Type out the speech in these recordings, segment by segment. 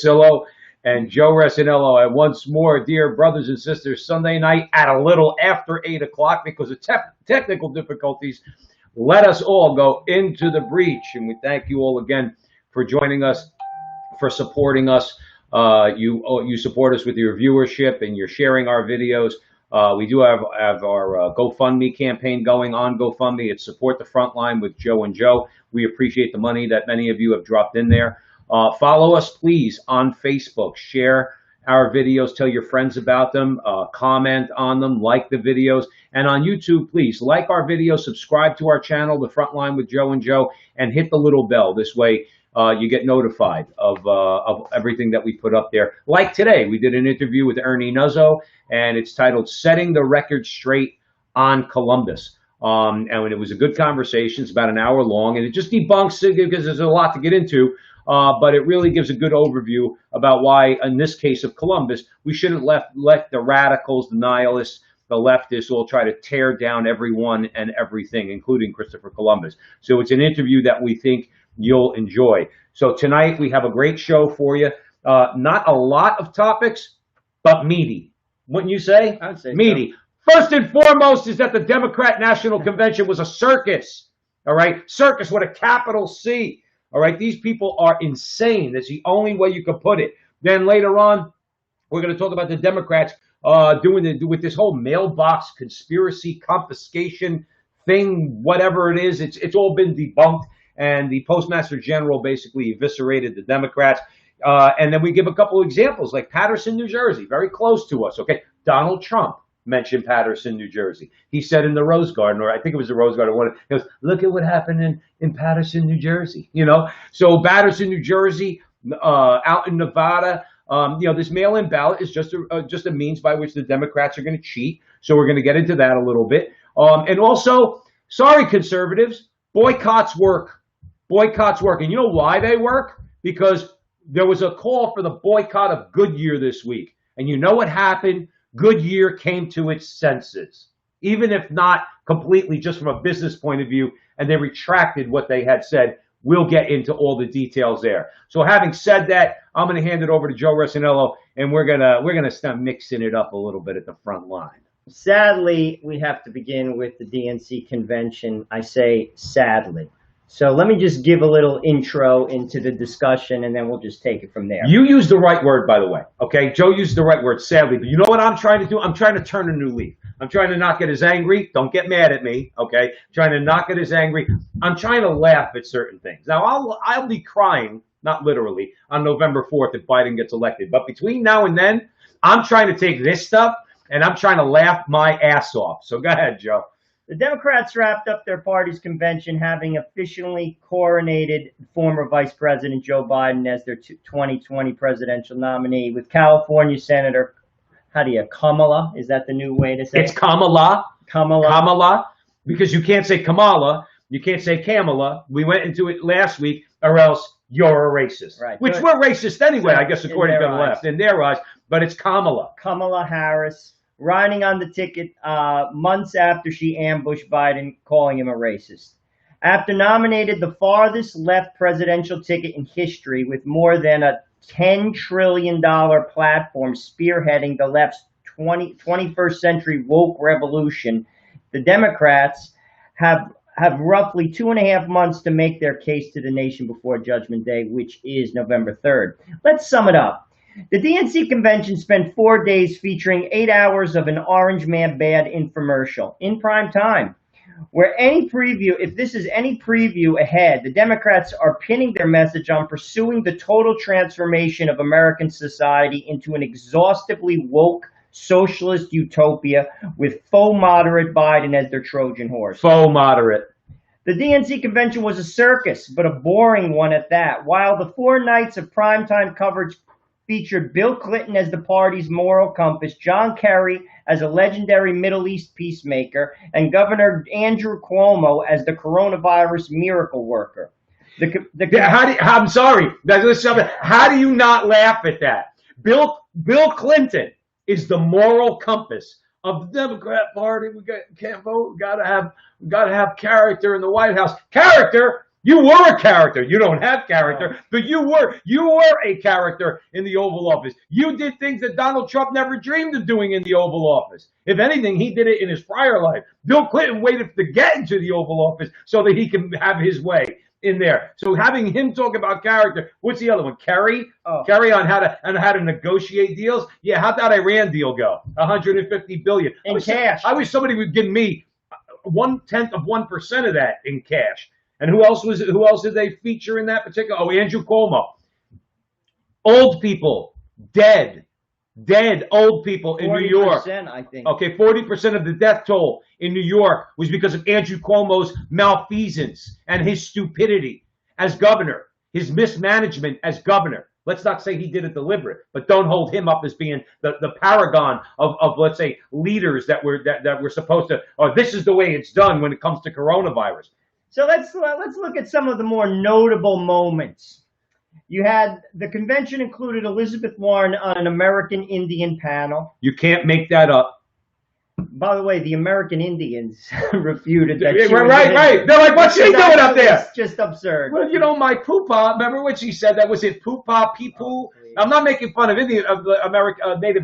Sillo and Joe Resinello. And once more, dear brothers and sisters, Sunday night at a little after 8 o'clock because of technical difficulties, let us all go into the breach. And we thank you all again for joining us, for supporting us. You support us with your viewership and you're sharing our videos. We do have our GoFundMe campaign going on GoFundMe. It's Support the Frontline with Joe and Joe. We appreciate the money that many of you have dropped in there. Follow us, please, on Facebook. Share our videos. Tell your friends about them. Comment on them. Like the videos. And on YouTube, please, like our videos. Subscribe to our channel, The Frontline with Joe and Joe, and hit the little bell. This way, you get notified of everything that we put up there. Like today, we did an interview with Ernie Nuzzo, and it's titled Setting the Record Straight on Columbus. And it was a good conversation. It's about an hour long, and it just debunks it because there's a lot to get into. But it really gives a good overview about why, in this case of Columbus, we shouldn't let the radicals, the nihilists, the leftists all try to tear down everyone and everything, including Christopher Columbus. So it's an interview that we think you'll enjoy. So tonight we have a great show for you. Not a lot of topics, but meaty. Wouldn't you say? I would say meaty. So. First and foremost is that the Democrat National Convention was a circus. All right? Circus with a capital C. All right, these people are insane. That's the only way you can put it. Then later on, we're going to talk about the Democrats with this whole mailbox conspiracy confiscation thing, whatever it is. It's all been debunked, and the Postmaster General basically eviscerated the Democrats. And then we give a couple examples, like Paterson, New Jersey, very close to us. Okay, Donald Trump mentioned Paterson, New Jersey. He said in the Rose Garden, or I think it was the Rose Garden, he goes, look at what happened in Paterson, New Jersey. You know, so Paterson, New Jersey, out in Nevada, this mail-in ballot is just a means by which the Democrats are going to cheat. So we're going to get into that a little bit. And also, sorry, conservatives, boycotts work. Boycotts work. And you know why they work? Because there was a call for the boycott of Goodyear this week. And you know what happened? Goodyear came to its senses, even if not completely, just from a business point of view, and they retracted what they had said. We'll get into all the details there. So having said that, I'm going to hand it over to Joe Resinello, and we're gonna start mixing it up a little bit at the front line. Sadly, we have to begin with the DNC convention. I say sadly. So let me just give a little intro into the discussion, and then we'll just take it from there. You used the right word, by the way. Okay, Joe used the right word, sadly. But you know what I'm trying to do? I'm trying to turn a new leaf. I'm trying to not get as angry. Don't get mad at me, okay? I'm trying to not get as angry. I'm trying to laugh at certain things. Now, I'll be crying, not literally, on November 4th if Biden gets elected. But between now and then, I'm trying to take this stuff, and I'm trying to laugh my ass off. So go ahead, Joe. The Democrats wrapped up their party's convention having officially coronated former Vice President Joe Biden as their 2020 presidential nominee, with California Senator, Kamala? Is that the new way to say it? It's Kamala. Kamala. Because you can't say Kamala, you can't say Kamala. We went into it last week, or else you're a racist. Right. Which we're racist anyway, I guess, according to the left, in their eyes. But it's Kamala. Kamala Harris, riding on the ticket months after she ambushed Biden, calling him a racist. After nominated the farthest left presidential ticket in history with more than a $10 trillion platform spearheading the left's 21st century woke revolution, the Democrats have roughly 2.5 months to make their case to the nation before Judgment Day, which is November 3rd. Let's sum it up. The DNC convention spent 4 days featuring 8 hours of an Orange Man Bad infomercial in prime time. If this is any preview ahead, the Democrats are pinning their message on pursuing the total transformation of American society into an exhaustively woke socialist utopia with faux moderate Biden as their Trojan horse. Faux moderate. The DNC convention was a circus, but a boring one at that. While the 4 nights of primetime coverage featured Bill Clinton as the party's moral compass, John Kerry as a legendary Middle East peacemaker, and Governor Andrew Cuomo as the coronavirus miracle worker. I'm sorry. How do you not laugh at that? Bill Clinton is the moral compass of the Democrat Party. Can't vote. We gotta have character in the White House. Character You were a character. You don't have character, but you were a character in the Oval Office. You did things that Donald Trump never dreamed of doing in the Oval Office. If anything, he did it in his prior life. Bill Clinton waited to get into the Oval Office so that he can have his way in there. So having him talk about character, what's the other one? Kerry? Kerry on how to negotiate deals? Yeah, how'd that Iran deal go? 150 billion. In cash. I wish somebody would give me 1/10 of 1% of that in cash. And who else did they feature in that particular? Oh, Andrew Cuomo. Old people, dead old people in New York. 40%, I think. Okay, 40% of the death toll in New York was because of Andrew Cuomo's malfeasance and his stupidity as governor, his mismanagement as governor. Let's not say he did it deliberate, but don't hold him up as being the paragon of let's say leaders that we're supposed to, or this is the way it's done when it comes to coronavirus. So let's look at some of the more notable moments. You had the convention included Elizabeth Warren on an American Indian panel. You can't make that up. By the way, the American Indians refuted that. Right. They're like, what's she doing up there? It's just absurd. Well, you know, my poopa, remember what she said? That was it, poopa, peepoo? I'm not making fun of Native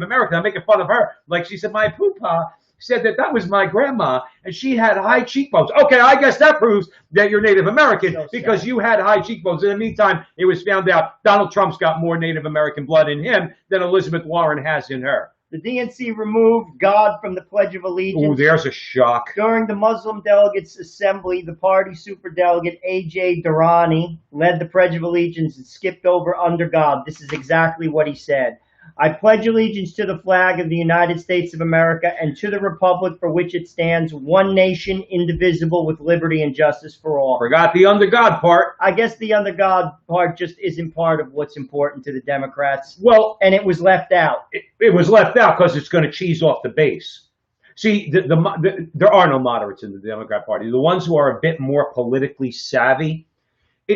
American. I'm making fun of her. Like she said, my poopa said that was my grandma, and she had high cheekbones. Okay, I guess that proves that you're Native American because you had high cheekbones. In the meantime, it was found out Donald Trump's got more Native American blood in him than Elizabeth Warren has in her. The DNC removed God from the Pledge of Allegiance. Oh, there's a shock. During the Muslim Delegates Assembly, the party superdelegate A.J. Durrani led the Pledge of Allegiance and skipped over under God. This is exactly what he said. I pledge allegiance to the flag of the United States of America and to the republic for which it stands, one nation, indivisible, with liberty and justice for all. Forgot the under God part. I guess the under God part just isn't part of what's important to the Democrats. Well, and it was left out. It was left out because it's going to cheese off the base. See, there are no moderates in the Democrat Party. The ones who are a bit more politically savvy.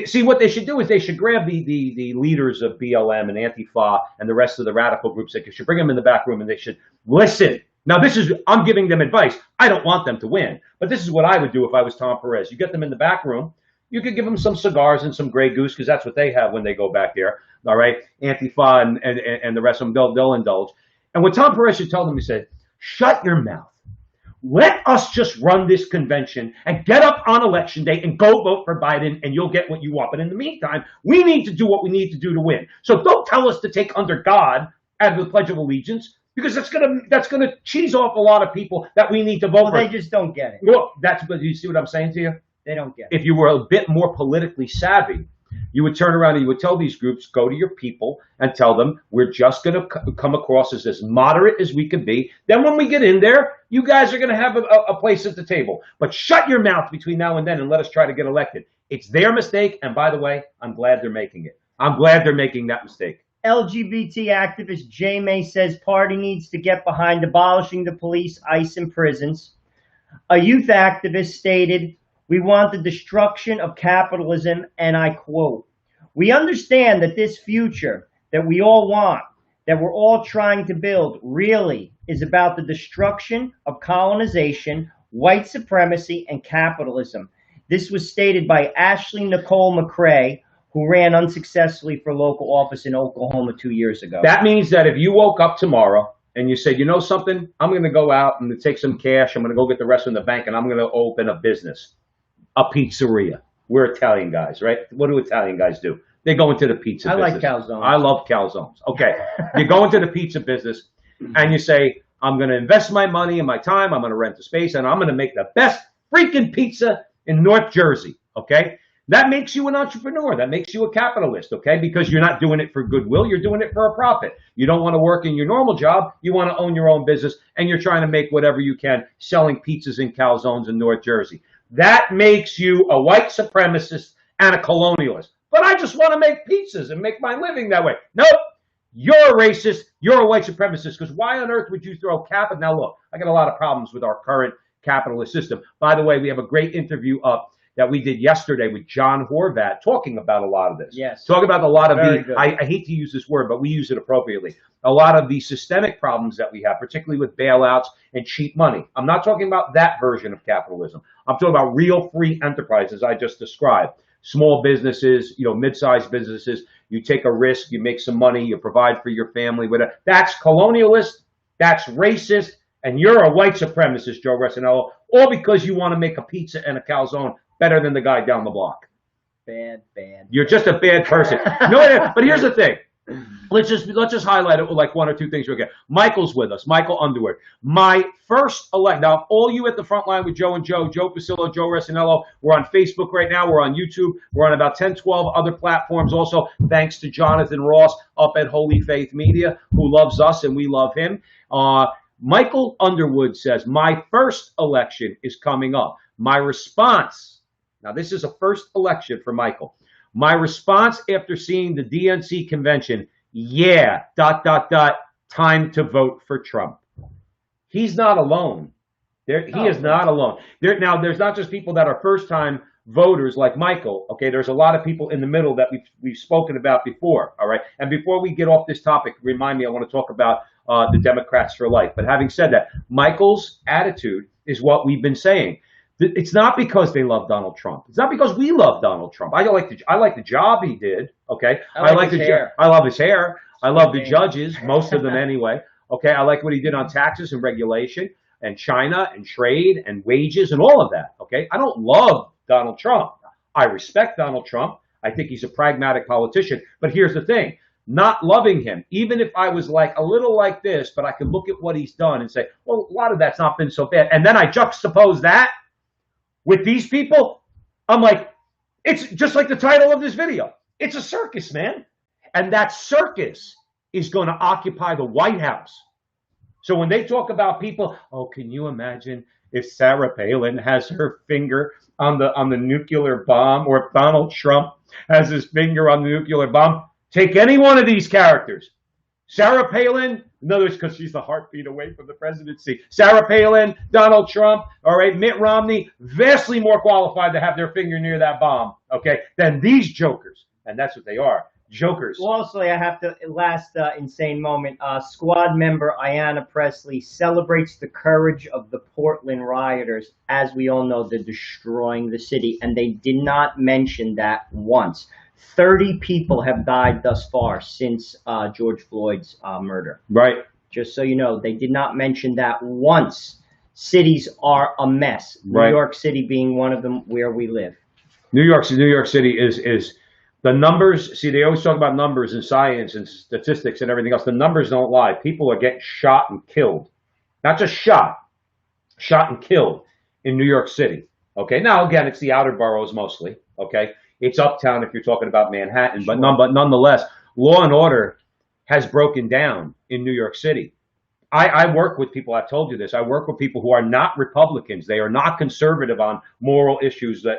See, what they should do is they should grab the leaders of BLM and Antifa and the rest of the radical groups. They should bring them in the back room and they should listen. Now, I'm giving them advice. I don't want them to win, but this is what I would do if I was Tom Perez. You get them in the back room. You could give them some cigars and some Grey Goose because that's what they have when they go back there. All right, Antifa and the rest of them, they'll indulge. And what Tom Perez should tell them, he said, shut your mouth. Let us just run this convention and get up on election day and go vote for Biden and you'll get what you want. But in the meantime, we need to do what we need to do to win. So don't tell us to take under God out of the Pledge of Allegiance because that's gonna cheese off a lot of people that we need to vote for. They just don't get it. Well, you see what I'm saying to you? They don't get it. If you were a bit more politically savvy, you would turn around and you would tell these groups, go to your people and tell them, we're just going to come across as moderate as we can be. Then when we get in there, you guys are going to have a place at the table. But shut your mouth between now and then and let us try to get elected. It's their mistake. And by the way, I'm glad they're making it. I'm glad they're making that mistake. LGBT activist Jay May says party needs to get behind abolishing the police, ICE, and prisons. A youth activist stated, we want the destruction of capitalism, and I quote, we understand that this future that we all want, that we're all trying to build, really is about the destruction of colonization, white supremacy, and capitalism. This was stated by Ashley Nicole McCrae, who ran unsuccessfully for local office in Oklahoma 2 years ago. That means that if you woke up tomorrow and you said, you know something, I'm going to go out and take some cash, I'm going to go get the rest from the bank, and I'm going to open a business. A pizzeria. We're Italian guys, right? What do Italian guys do? They go into the pizza business. I like calzones. I love calzones. Okay. You go into the pizza business and you say, I'm going to invest my money and my time. I'm going to rent the space and I'm going to make the best freaking pizza in North Jersey. Okay. That makes you an entrepreneur. That makes you a capitalist. Okay. Because you're not doing it for goodwill. You're doing it for a profit. You don't want to work in your normal job. You want to own your own business and you're trying to make whatever you can selling pizzas and calzones in North Jersey. That makes you a white supremacist and a colonialist. But I just want to make pizzas and make my living that way. Nope. You're a racist. You're a white supremacist. Because why on earth would you throw capital? Now, look, I got a lot of problems with our current capitalist system. By the way, we have a great interview up that we did yesterday with John Horvat talking about a lot of this. Yes. Talking about a lot of I hate to use this word, but we use it appropriately. A lot of the systemic problems that we have, particularly with bailouts and cheap money. I'm not talking about that version of capitalism. I'm talking about real free enterprises I just described. small businesses, mid-sized businesses. You take a risk, you make some money, you provide for your family. Whatever. That's colonialist. That's racist. And you're a white supremacist, Joe Resinello, all because you want to make a pizza and a calzone better than the guy down the block. Bad. You're just a bad person. No, but here's the thing. Let's just highlight it with like one or two things. Okay, Michael's with us. Michael Underwood. My first elect. Now, all you at the front line with Joe and Joe Pasillo, Joe Resinello. We're on Facebook right now. We're on YouTube. We're on about 10, 12 other platforms. Also, thanks to Jonathan Ross up at Holy Faith Media, who loves us and we love him. Michael Underwood says, my first election is coming up. My response. Now, this is a first election for Michael. My response after seeing the DNC convention, yeah, ... time to vote for Trump. He's not alone. He is not alone. Now, there's not just people that are first-time voters like Michael. Okay, there's a lot of people in the middle that we've spoken about before. All right, and before we get off this topic, remind me, I want to talk about the Democrats for Life. But having said that, Michael's attitude is what we've been saying. It's not because they love Donald Trump. It's not because we love Donald Trump. I like the job he did. Okay, I like his hair. I love his hair. I love the judges, most of them anyway. Okay, I like what he did on taxes and regulation and China and trade and wages and all of that. Okay, I don't love Donald Trump. I respect Donald Trump. I think he's a pragmatic politician. But here's the thing. Not loving him, even if I was like a little like this, but I could look at what he's done and say, well, a lot of that's not been so bad. And then I juxtapose that with these people, I'm like, it's just like the title of this video. It's a circus, man. And that circus is going to occupy the White House. So when they talk about people, oh, can you imagine if Sarah Palin has her finger on the nuclear bomb, or if Donald Trump has his finger on the nuclear bomb? Take any one of these characters. Sarah Palin, in other words, because she's the heartbeat away from the presidency. Sarah Palin, Donald Trump, all right, Mitt Romney, vastly more qualified to have their finger near that bomb, okay, than these jokers. And that's what they are, jokers. Well, also, I have to, last insane moment, squad member Ayanna Pressley celebrates the courage of the Portland rioters. As we all know, they're destroying the city, and they did not mention that once. 30 people have died thus far since George Floyd's murder. Right. Just so you know, they did not mention that once. Cities are a mess. New York City being one of them where we live. New York City is the numbers. See, they always talk about numbers and science and statistics and everything else. The numbers don't lie. People are getting shot and killed. Not just shot and killed in New York City. Okay. Now, again, it's the outer boroughs mostly. Okay. It's uptown if you're talking about Manhattan, but nonetheless, law and order has broken down in New York City. I work with people, I've told you this, I work with people who are not Republicans. They are not conservative on moral issues that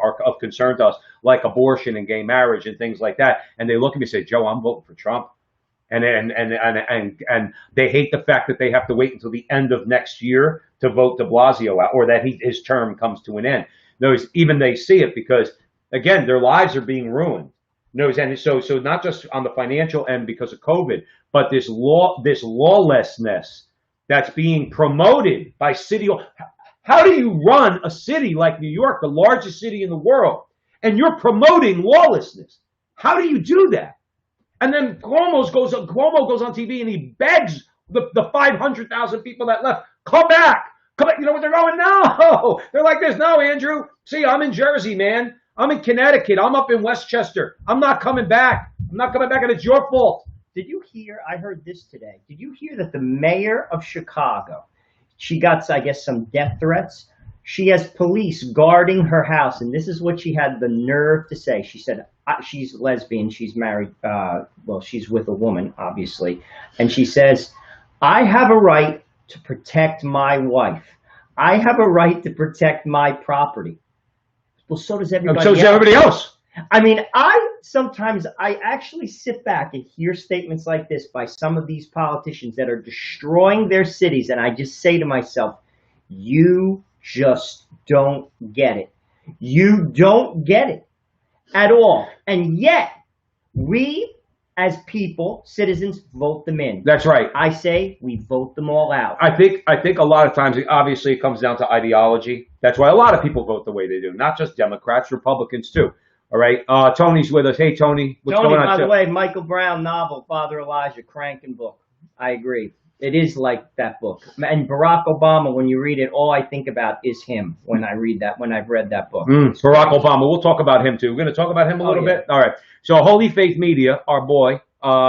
are of concern to us, like abortion and gay marriage and things like that. And they look at me and say, Joe, I'm voting for Trump. And they hate the fact that they have to wait until the end of next year to vote de Blasio out, or that his term comes to an end. Those, even they see it because, again, their lives are being ruined. And so not just on the financial end because of COVID, but this lawlessness that's being promoted by city. How do you run a city like New York, the largest city in the world, and you're promoting lawlessness? How do you do that? And then Cuomo goes on TV and he begs the 500,000 people that left, come back. You know what they're going? No. They're like this. No, Andrew. See, I'm in Jersey, man. I'm in Connecticut. I'm up in Westchester. I'm not coming back. I'm not coming back, and it's your fault. Did you hear? I heard this today. Did you hear that the mayor of Chicago, she got, I guess, some death threats? She has police guarding her house, and this is what she had the nerve to say. She said she's lesbian. She's married. Well, she's with a woman, obviously. And she says, I have a right to protect my wife. I have a right to protect my property. Well, so does everybody else. So does everybody else. I mean, sometimes I actually sit back and hear statements like this by some of these politicians that are destroying their cities, and I just say to myself, you just don't get it. You don't get it at all. And yet, we as people, citizens, vote them in. That's right. I say we vote them all out. I think a lot of times, obviously, it comes down to ideology. That's why a lot of people vote the way they do. Not just Democrats, Republicans too. All right. Tony's with us. Hey, Tony. What's Tony, going on? by the way, Michael Brown novel, Father Elijah, cranking book. I agree. It is like that book. And Barack Obama, when you read it, all I think about is him when I read that, when I've read that book. Barack Obama. We'll talk about him too. We're going to talk about him a little bit. All right. So Holy Faith Media, our boy,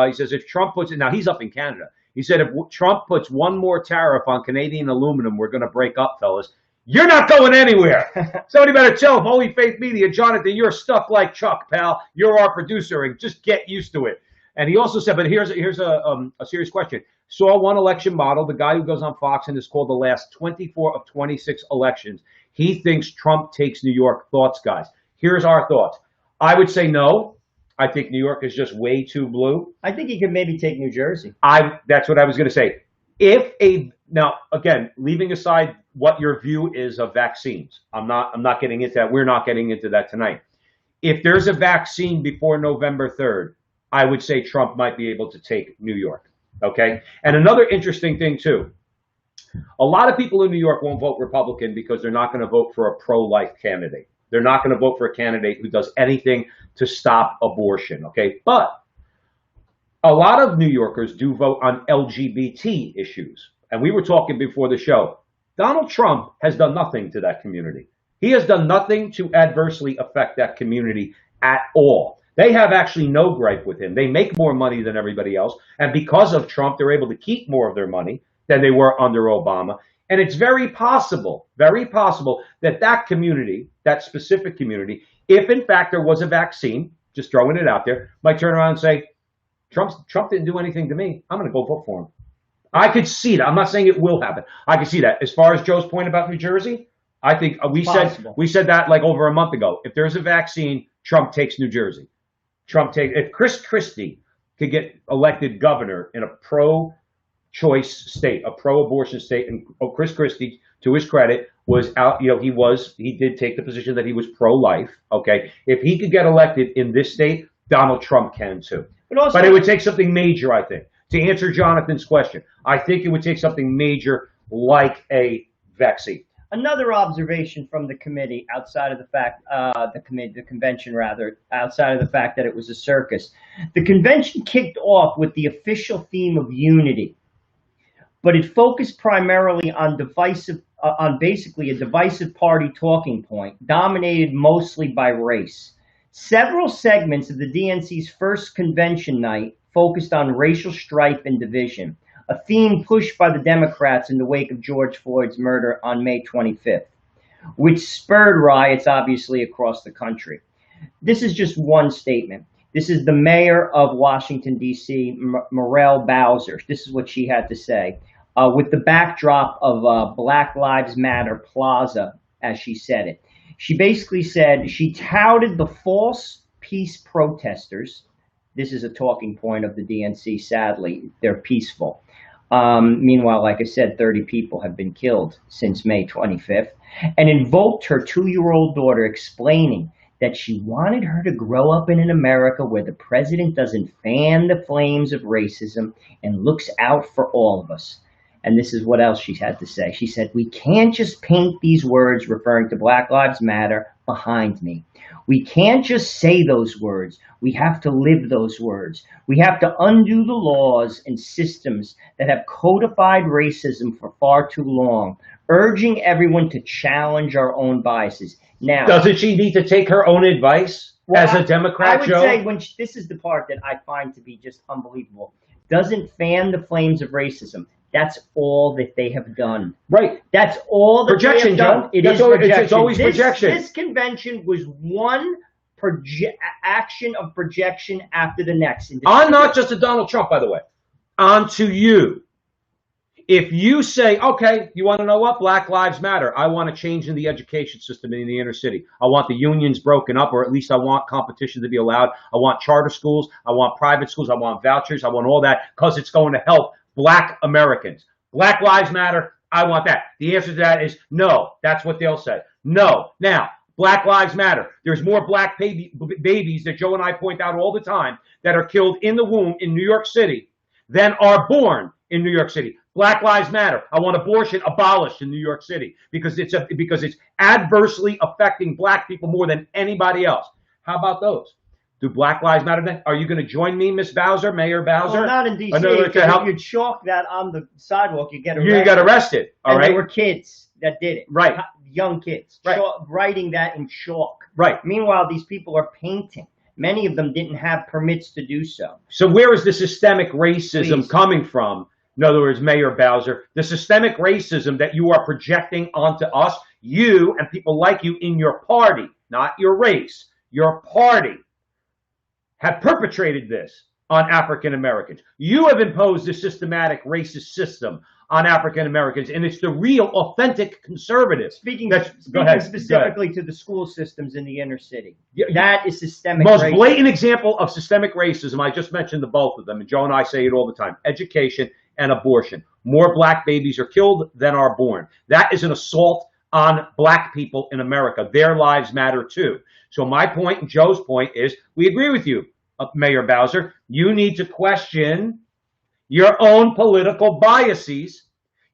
he says if Trump puts it, now he's up in Canada. He said if Trump puts one more tariff on Canadian aluminum, we're going to break up, fellas. You're not going anywhere. Somebody better tell Holy Faith Media, Jonathan, you're stuck like Chuck, pal. You're our producer, and just get used to it. And he also said, but here's a serious question. Saw one election model, the guy who goes on Fox and is called the last 24 of 26 elections. He thinks Trump takes New York. Thoughts, guys? Here's our thoughts. I would say no. I think New York is just way too blue. I think he could maybe take New Jersey. That's what I was going to say. Now, again, leaving aside what your view is of vaccines, I'm not getting into that. We're not getting into that tonight. If there's a vaccine before November 3rd, I would say Trump might be able to take New York. Okay. And another interesting thing too, a lot of people in New York won't vote Republican because they're not going to vote for a pro-life candidate. They're not going to vote for a candidate who does anything to stop abortion. Okay. But a lot of New Yorkers do vote on LGBT issues. And we were talking before the show. Donald Trump has done nothing to that community. He has done nothing to adversely affect that community at all. They have actually no gripe with him. They make more money than everybody else. And because of Trump, they're able to keep more of their money than they were under Obama. And it's very possible that that community, that specific community, if in fact there was a vaccine, just throwing it out there, might turn around and say, Trump didn't do anything to me. I'm going to go vote for him. I could see that. I'm not saying it will happen. I can see that. As far as Joe's point about New Jersey, I think we said that like over a month ago. If there's a vaccine, Trump takes New Jersey. If Chris Christie could get elected governor in a pro-choice state, a pro-abortion state, and Chris Christie, to his credit, was out. He did take the position that he was pro-life. Okay, if he could get elected in this state, Donald Trump can too. But it would take something major, I think, to answer Jonathan's question. I think it would take something major like a vaccine. Another observation from the committee, outside of the fact, the convention rather, outside of the fact that it was a circus, the convention kicked off with the official theme of unity, but it focused primarily on basically a divisive party talking point, dominated mostly by race. Several segments of the DNC's first convention night focused on racial strife and division, a theme pushed by the Democrats in the wake of George Floyd's murder on May 25th, which spurred riots, obviously, across the country. This is just one statement. This is the mayor of Washington, D.C., Muriel Bowser. This is what she had to say, with the backdrop of Black Lives Matter Plaza, as she said it. She basically said she touted the false peace protesters. This is a talking point of the DNC, sadly. They're peaceful. Meanwhile, like I said, 30 people have been killed since May 25th, and invoked her 2-year-old daughter, explaining that she wanted her to grow up in an America where the president doesn't fan the flames of racism and looks out for all of us. And this is what else she had to say. She said, "We can't just paint these words," referring to Black Lives Matter, "behind me. We can't just say those words. We have to live those words. We have to undo the laws and systems that have codified racism for far too long, urging everyone to challenge our own biases." Now, doesn't she need to take her own advice as a Democrat, Joe? I would say this is the part that I find to be just unbelievable. Doesn't fan the flames of racism. That's all that they have done. Right. That's all that they have done. It's always projection. This convention was one action of projection after the next. On not just to Donald Trump, by the way. On to you. If you say, okay, you want to know what? Black Lives Matter. I want a change in the education system in the inner city. I want the unions broken up, or at least I want competition to be allowed. I want charter schools. I want private schools. I want vouchers. I want all that because it's going to help Black Americans. Black Lives Matter. I want that. The answer to that is no. That's what they'll say. No. Now, Black Lives Matter. There's more black babies that Joe and I point out all the time that are killed in the womb in New York City than are born in New York City. Black Lives Matter. I want abortion abolished in New York City because it's adversely affecting black people more than anybody else. How about those? Do Black Lives Matter then? Are you going to join me, Miss Bowser, Mayor Bowser? Well, not in D.C. If you chalk that on the sidewalk, you get arrested. You got arrested, all right? There were kids that did it. Right. Young kids. Right. Writing that in chalk. Right. Meanwhile, these people are painting. Many of them didn't have permits to do so. So where is the systemic racism coming from? In other words, Mayor Bowser, the systemic racism that you are projecting onto us, you and people like you in your party, not your race, your party, have perpetrated this on African Americans. You have imposed a systematic racist system on African Americans, and it's the real, authentic conservatives. Speaking specifically to the school systems in the inner city, that is systemic most racism. Blatant example of systemic racism, I just mentioned the both of them, and Joe and I say it all the time, education and abortion. More black babies are killed than are born. That is an assault on black people in America. Their lives matter too. So my point and Joe's point is, we agree with you, Mayor Bowser. You need to question your own political biases.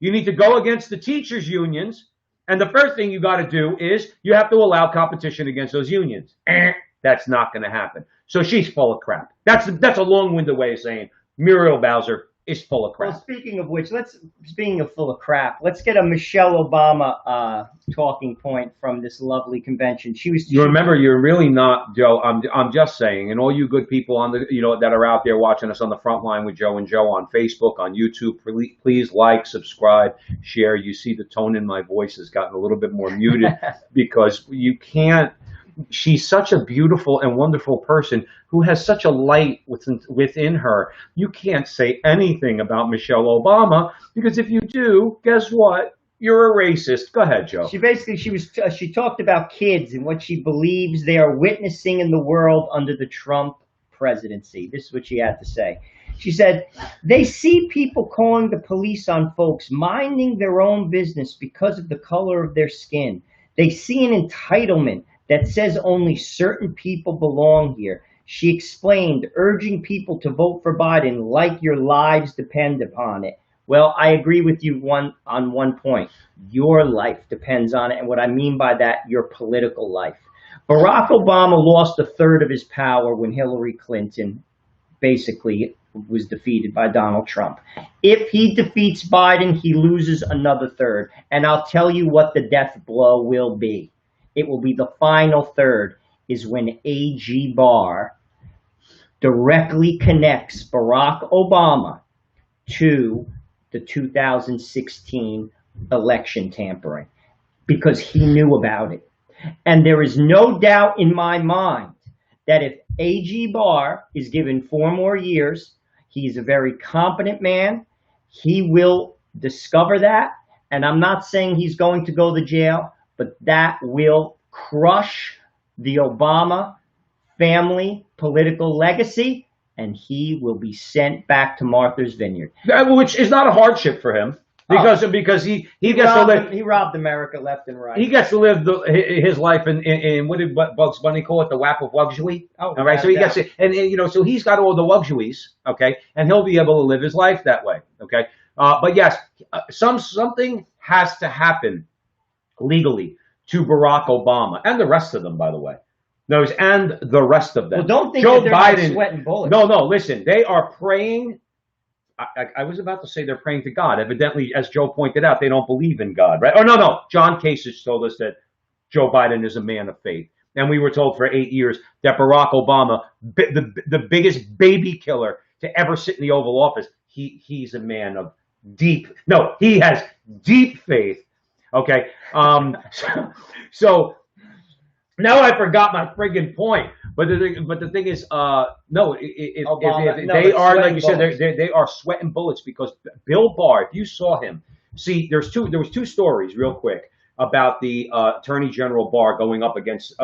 You need to go against the teachers' unions. And the first thing you got to do is you have to allow competition against those unions. That's not going to happen. So she's full of crap. That's a long-winded way of saying Muriel Bowser is full of crap. Well, speaking of which, speaking of full of crap, let's get a Michelle Obama talking point from this lovely convention. You remember, you're really not, Joe. I'm just saying, and all you good people on the that are out there watching us on the front line with Joe and Joe on Facebook, on YouTube, please like, subscribe, share. You see the tone in my voice has gotten a little bit more muted because you can't. She's such a beautiful and wonderful person who has such a light within her. You can't say anything about Michelle Obama because if you do, guess what? You're a racist. Go ahead, Joe. She talked about kids and what she believes they are witnessing in the world under the Trump presidency. This is what she had to say. She said, they see people calling the police on folks minding their own business because of the color of their skin. They see an entitlement that says only certain people belong here. She explained, urging people to vote for Biden like your lives depend upon it. Well, I agree with you on one point. Your life depends on it. And what I mean by that, your political life. Barack Obama lost a third of his power when Hillary Clinton basically was defeated by Donald Trump. If he defeats Biden, he loses another third. And I'll tell you what the death blow will be. It will be the final third, is when A.G. Barr directly connects Barack Obama to the 2016 election tampering because he knew about it. And there is no doubt in my mind that if A.G. Barr is given 4 more years, he's a very competent man. He will discover that. And I'm not saying he's going to go to jail, but that will crush the Obama family political legacy, and he will be sent back to Martha's Vineyard. Which is not a hardship for him, because he gets to live. He robbed America left and right. He gets to live his life in what did Bugs Bunny call it, the lap of luxury. Oh, all right. So he gets it, and so he's got all the luxuries. Okay, and he'll be able to live his life that way. Okay, but yes, something has to happen legally to Barack Obama and the rest of them, by the way. And the rest of them. Well, don't think Joe that they're Biden, sweating bullets. No, listen. They are praying. I was about to say they're praying to God. Evidently, as Joe pointed out, they don't believe in God, right? Oh, no. John Kasich told us that Joe Biden is a man of faith. And we were told for 8 years that Barack Obama, the biggest baby killer to ever sit in the Oval Office, he's a man of he has deep faith. Okay. So now I forgot my friggin' point. But the thing is, they are, like you said, they are sweating bullets because Bill Barr, if you saw him, see, there was two stories real quick about the Attorney General Barr going up against,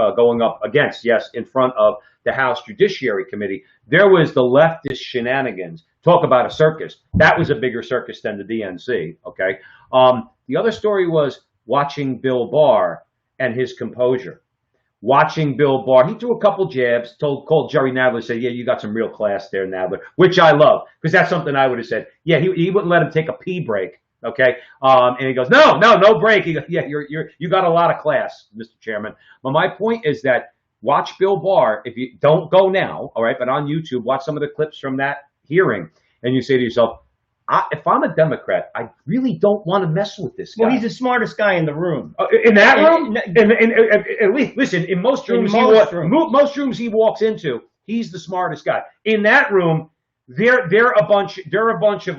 yes, in front of the House Judiciary Committee. There was the leftist shenanigans. Talk about a circus. That was a bigger circus than the DNC. Okay. The other story was watching Bill Barr and his composure. Watching Bill Barr, he threw a couple jabs, called Jerry Nadler, said, yeah, you got some real class there, Nadler, which I love, because that's something I would have said. Yeah, he wouldn't let him take a pee break, okay? And he goes, no break. He goes, yeah, you got a lot of class, Mr. Chairman. But my point is that watch Bill Barr. If you don't go now, all right, but on YouTube, watch some of the clips from that hearing, and you say to yourself, if I'm a Democrat, I really don't want to mess with this guy. Well, he's the smartest guy in the room. In that room? At least, listen, in most rooms, most rooms he walks into, he's the smartest guy. In that room, they're a bunch of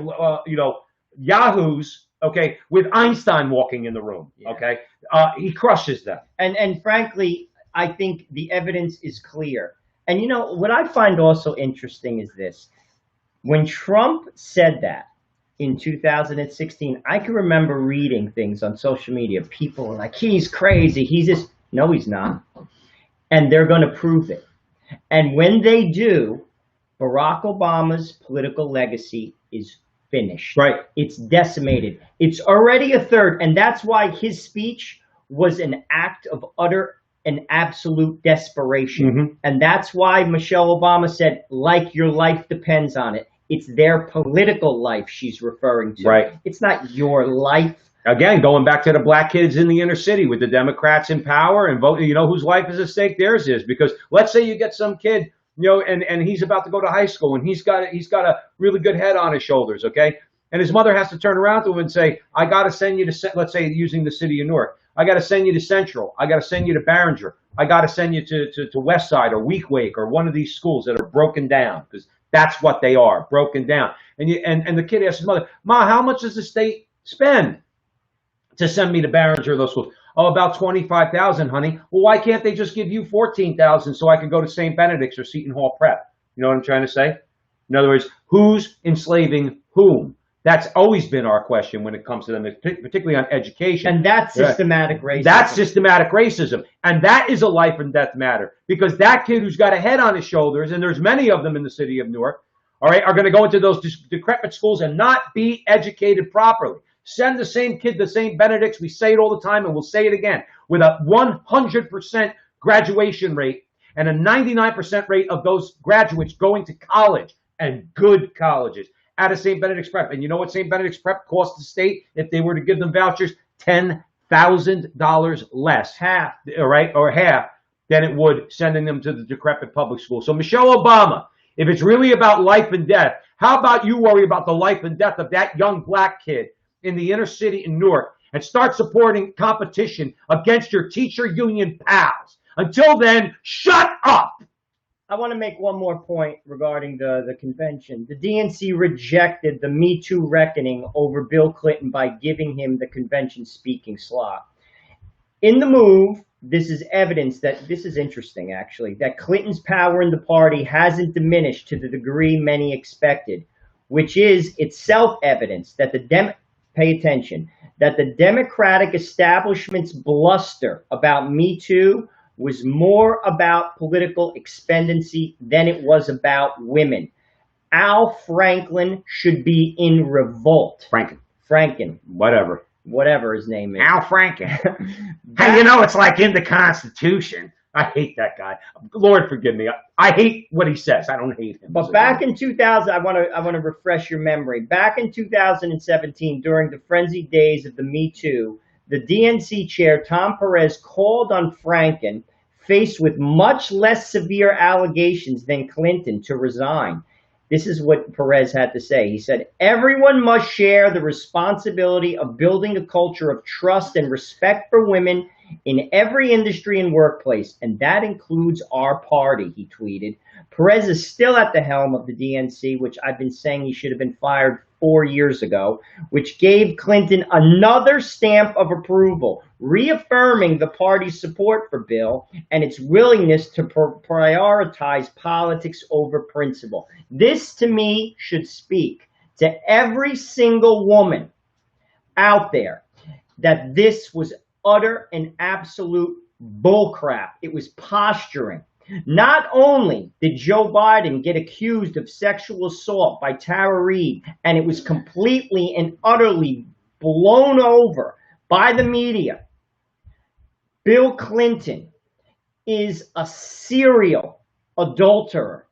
yahoos, okay, with Einstein walking in the room, okay? He crushes them. And frankly, I think the evidence is clear. And you know, what I find also interesting is this. When Trump said that in 2016, I can remember reading things on social media. People were like, he's crazy. He's just, no, he's not. And they're going to prove it. And when they do, Barack Obama's political legacy is finished. Right. It's decimated. It's already a third. And that's why his speech was an act of utter and absolute desperation. Mm-hmm. And that's why Michelle Obama said, like your life depends on it. It's their political life she's referring to. Right. It's not your life. Again, going back to the black kids in the inner city with the Democrats in power and vote, you know, whose life is at stake, theirs is. Because let's say you get some kid, you know, and he's about to go to high school and he's got a really good head on his shoulders, okay? And his mother has to turn around to him and say, I got to send you to, let's say using the city of Newark, I got to send you to Central, I got to send you to Barringer, I got to send you to West Side or Weequahic or one of these schools that are broken down, because that's what they are, broken down. And the kid asks his mother, Ma, how much does the state spend to send me to Barringer or those schools? Oh, about $25,000, honey. Well, why can't they just give you $14,000 so I could go to St. Benedict's or Seton Hall Prep? You know what I'm trying to say? In other words, who's enslaving whom? That's always been our question when it comes to them, particularly on education. And that's systematic racism. That's systematic racism. And that is a life and death matter. Because that kid who's got a head on his shoulders, and there's many of them in the city of Newark, all right, are going to go into those decrepit schools and not be educated properly. Send the same kid to St. Benedict's. We say it all the time, and we'll say it again. With a 100% graduation rate and a 99% rate of those graduates going to college, and good colleges, out of St. Benedict's Prep. And you know what St. Benedict's Prep costs the state if they were to give them vouchers? $10,000 less, half, or half, than it would sending them to the decrepit public school. So Michelle Obama, if it's really about life and death, how about you worry about the life and death of that young black kid in the inner city in Newark and start supporting competition against your teacher union pals? Until then, shut up! I want to make one more point regarding the convention. The DNC rejected the Me Too reckoning over Bill Clinton by giving him the convention speaking slot. In the move, this is evidence that, this is interesting actually, that Clinton's power in the party hasn't diminished to the degree many expected, which is itself evidence that pay attention, that the Democratic establishment's bluster about Me Too was more about political expediency than it was about women. Al Franken should be in revolt. Franken. Whatever his name is. Al Franken. Hey, you know, it's like in the Constitution. I hate that guy. Lord forgive me. I hate what he says. I don't hate him. But back in 2000, I want to refresh your memory. Back in 2017, during the frenzied days of the Me Too, the DNC chair, Tom Perez, called on Franken, faced with much less severe allegations than Clinton, to resign. This is what Perez had to say. He said, everyone must share the responsibility of building a culture of trust and respect for women in every industry and workplace, and that includes our party, he tweeted. Perez is still at the helm of the DNC, which I've been saying he should have been fired 4 years ago, which gave Clinton another stamp of approval, reaffirming the party's support for Bill and its willingness to prioritize politics over principle. This, to me, should speak to every single woman out there that this was utter and absolute bullcrap. It was posturing. Not only did Joe Biden get accused of sexual assault by Tara Reid, and it was completely and utterly blown over by the media, Bill Clinton is a serial adulterer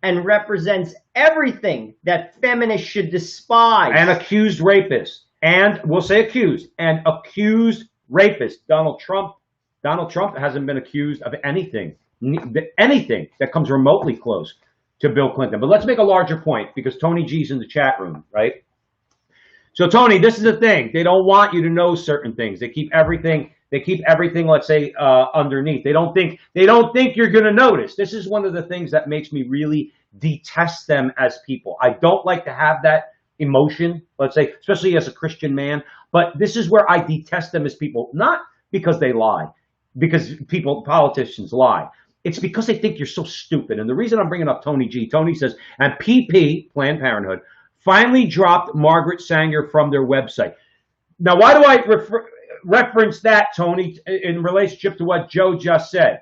and represents everything that feminists should despise. An accused rapist. And we'll say accused. An accused rapist. Donald Trump hasn't been accused of anything anything that comes remotely close to Bill Clinton. But let's make a larger point because Tony G's in the chat room, right? So Tony, this is the thing. They don't want you to know certain things. They keep everything. They keep everything, let's say, underneath. They don't think you're going to notice. This is one of the things that makes me really detest them as people. I don't like to have that emotion, let's say, especially as a Christian man. But this is where I detest them as people, not because they lie, because politicians lie. It's because they think you're so stupid. And the reason I'm bringing up Tony G, Tony says, and PP, Planned Parenthood, finally dropped Margaret Sanger from their website. Now, why do I reference that, Tony, in relationship to what Joe just said?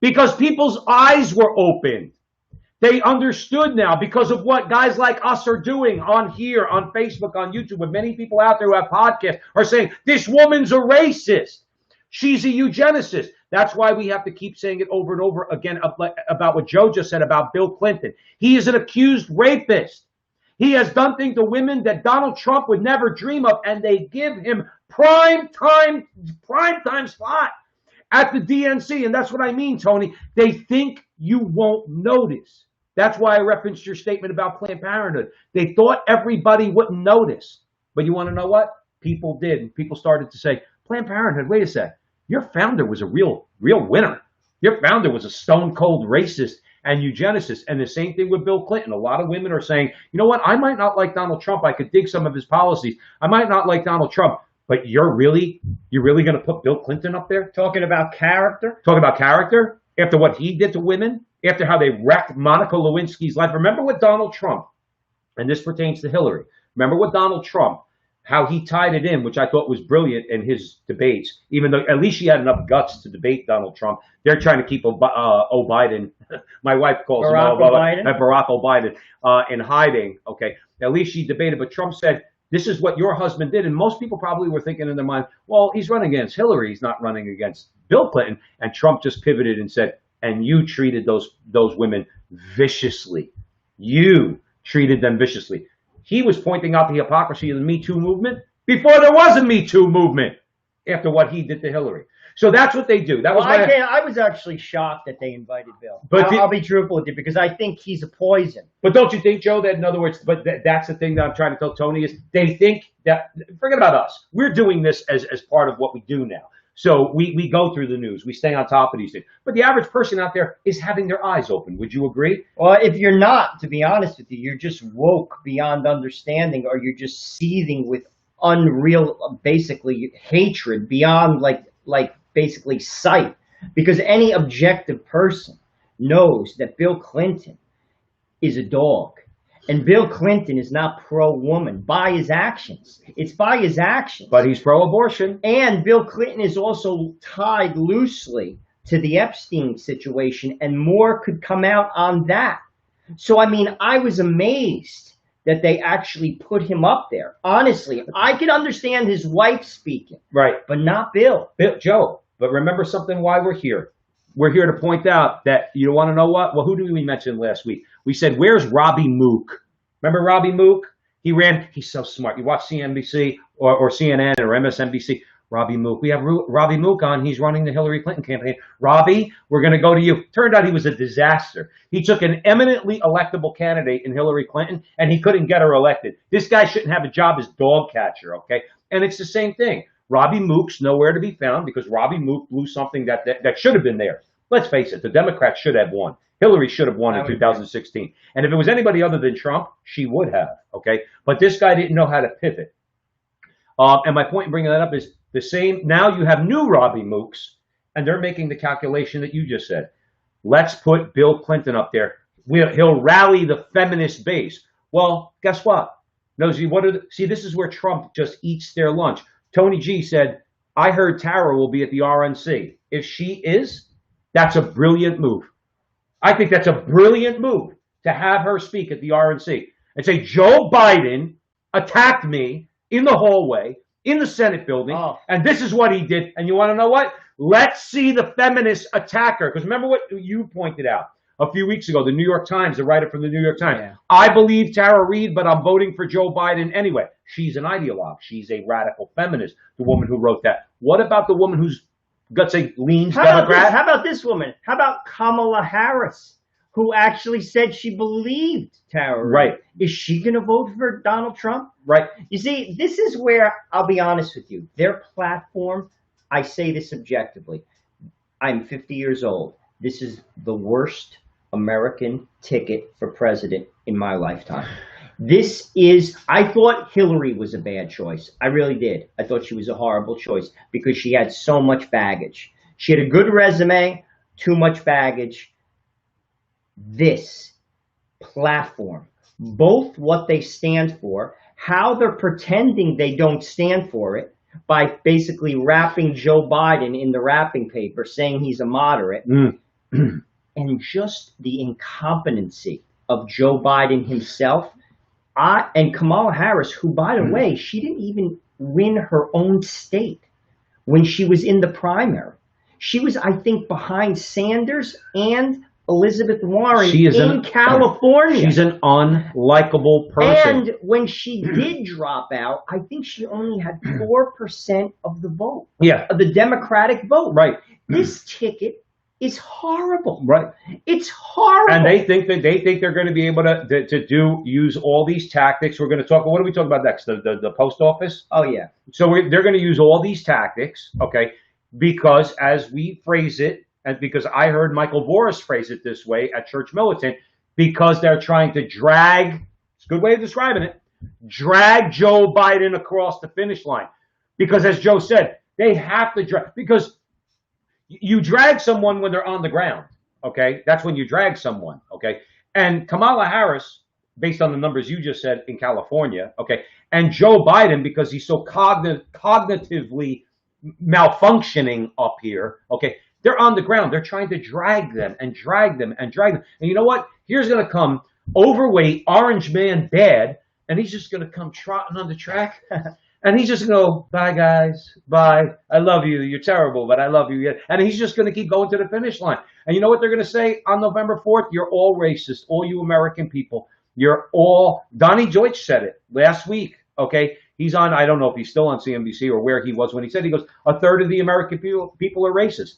Because people's eyes were opened. They understood now because of what guys like us are doing on here, on Facebook, on YouTube, with many people out there who have podcasts are saying, this woman's a racist. She's a eugenicist. That's why we have to keep saying it over and over again about what Joe just said about Bill Clinton. He is an accused rapist. He has done things to women that Donald Trump would never dream of, and they give him prime time slot at the DNC. And that's what I mean, Tony. They think you won't notice. That's why I referenced your statement about Planned Parenthood. They thought everybody wouldn't notice. But you want to know what? People did. People started to say, Planned Parenthood, wait a sec. Your founder was a real winner. Your founder was a stone cold racist and eugenicist. And the same thing with Bill Clinton. A lot of women are saying, you know what? I might not like Donald Trump. I could dig some of his policies. I might not like Donald Trump. But you're really going to put Bill Clinton up there? Talking about character? Talking about character? After what he did to women? After how they wrecked Monica Lewinsky's life? Remember what Donald Trump, and this pertains to Hillary, remember what Donald Trump, how he tied it in, which I thought was brilliant in his debates, even though at least she had enough guts to debate Donald Trump. They're trying to keep Biden, my wife calls Barack Biden, in hiding. Okay, at least she debated, but Trump said, this is what your husband did. And most people probably were thinking in their mind, well, he's running against Hillary. He's not running against Bill Clinton. And Trump just pivoted and said, and you treated those women viciously. You treated them viciously. He was pointing out the hypocrisy of the Me Too movement before there was a Me Too movement after what he did to Hillary. So that's what they do. I was actually shocked that they invited Bill. But I'll be truthful with you because I think he's a poison. But don't you think, Joe, that in other words, that's the thing that I'm trying to tell Tony is they think that, forget about us. We're doing this as part of what we do now. So we go through the news. We stay on top of these things. But the average person out there is having their eyes open. Would you agree? Well, if you're not, to be honest with you, you're just woke beyond understanding, or you're just seething with unreal, basically, hatred beyond like basically sight. Because any objective person knows that Bill Clinton is a dog. And Bill Clinton is not pro-woman by his actions. It's by his actions. But he's pro-abortion. And Bill Clinton is also tied loosely to the Epstein situation, and more could come out on that. So, I mean, I was amazed that they actually put him up there. Honestly, I can understand his wife speaking. Right. But not Bill. Joe, but remember something why we're here. We're here to point out that, you want to know what? Well, who did we mention last week? We said, where's Robbie Mook? Remember Robbie Mook? He's so smart. You watch CNBC or CNN or MSNBC. Robbie Mook. We have Robbie Mook on. He's running the Hillary Clinton campaign. Robbie, we're going to go to you. Turned out he was a disaster. He took an eminently electable candidate in Hillary Clinton, and he couldn't get her elected. This guy shouldn't have a job as dog catcher, okay? And it's the same thing. Robbie Mook's nowhere to be found because Robbie Mook blew something that should have been there. Let's face it, the Democrats should have won. Hillary should have won in 2016. And if it was anybody other than Trump, she would have, okay? But this guy didn't know how to pivot. And my point in bringing that up is the same. Now you have new Robbie Mooks, and they're making the calculation that you just said. Let's put Bill Clinton up there. He'll rally the feminist base. Well, guess what? No, see, this is where Trump just eats their lunch. Tony G said, I heard Tara will be at the RNC. If she is, that's a brilliant move. I think that's a brilliant move to have her speak at the RNC and say, Joe Biden attacked me in the hallway, in the Senate building, and this is what he did. And you want to know what? Let's see the feminists attack her. Because remember what you pointed out a few weeks ago, the New York Times, the writer from the New York Times. Yeah. I believe Tara Reid, but I'm voting for Joe Biden anyway. She's an ideologue. She's a radical feminist, the woman who wrote that. What about the woman who's let's say, leans How about Democrat. this? How about this woman? How about Kamala Harris, who actually said she believed Tara Reade? Right. Is she going to vote for Donald Trump? Right. You see, this is where, I'll be honest with you, their platform, I say this objectively, I'm 50 years old. This is the worst American ticket for president in my lifetime. I thought Hillary was a bad choice. I really did. I thought she was a horrible choice because she had so much baggage. She had a good resume, too much baggage. This platform, both what they stand for, how they're pretending they don't stand for it by basically wrapping Joe Biden in the wrapping paper, saying he's a moderate, and just the incompetency of Joe Biden himself. And Kamala Harris, who, by the way, she didn't even win her own state when she was in the primary. She was, I think, behind Sanders and Elizabeth Warren in California. She's an unlikable person. And when she did drop out, I think she only had 4% of the vote. Yeah. Of the Democratic vote. Right. This ticket is horrible. Right. It's horrible. And they think they're going to be able to use all these tactics. We're going to talk. What are we talking about next? The post office. Oh yeah. So they're going to use all these tactics, okay? Because as we phrase it, and because I heard Michael Boris phrase it this way at Church Militant, because they're trying to drag. It's a good way of describing it. Drag Joe Biden across the finish line, because as Joe said, they have to drag because. You drag someone when they're on the ground, okay? That's when you drag someone, okay? And Kamala Harris, based on the numbers you just said in California, okay, and Joe Biden, because he's so cognitively malfunctioning up here, okay, they're on the ground. They're trying to drag them and drag them and drag them. And you know what? Here's going to come overweight, orange man bad, and he's just going to come trotting on the track. And he's just going to go, bye, guys. Bye. I love you. You're terrible, but I love you. And he's just going to keep going to the finish line. And you know what they're going to say on November 4th? You're all racist, all you American people. You're all – Donnie Deutsch said it last week, okay? He's on – I don't know if he's still on CNBC or where he was when he said – he goes, a third of the American people are racist.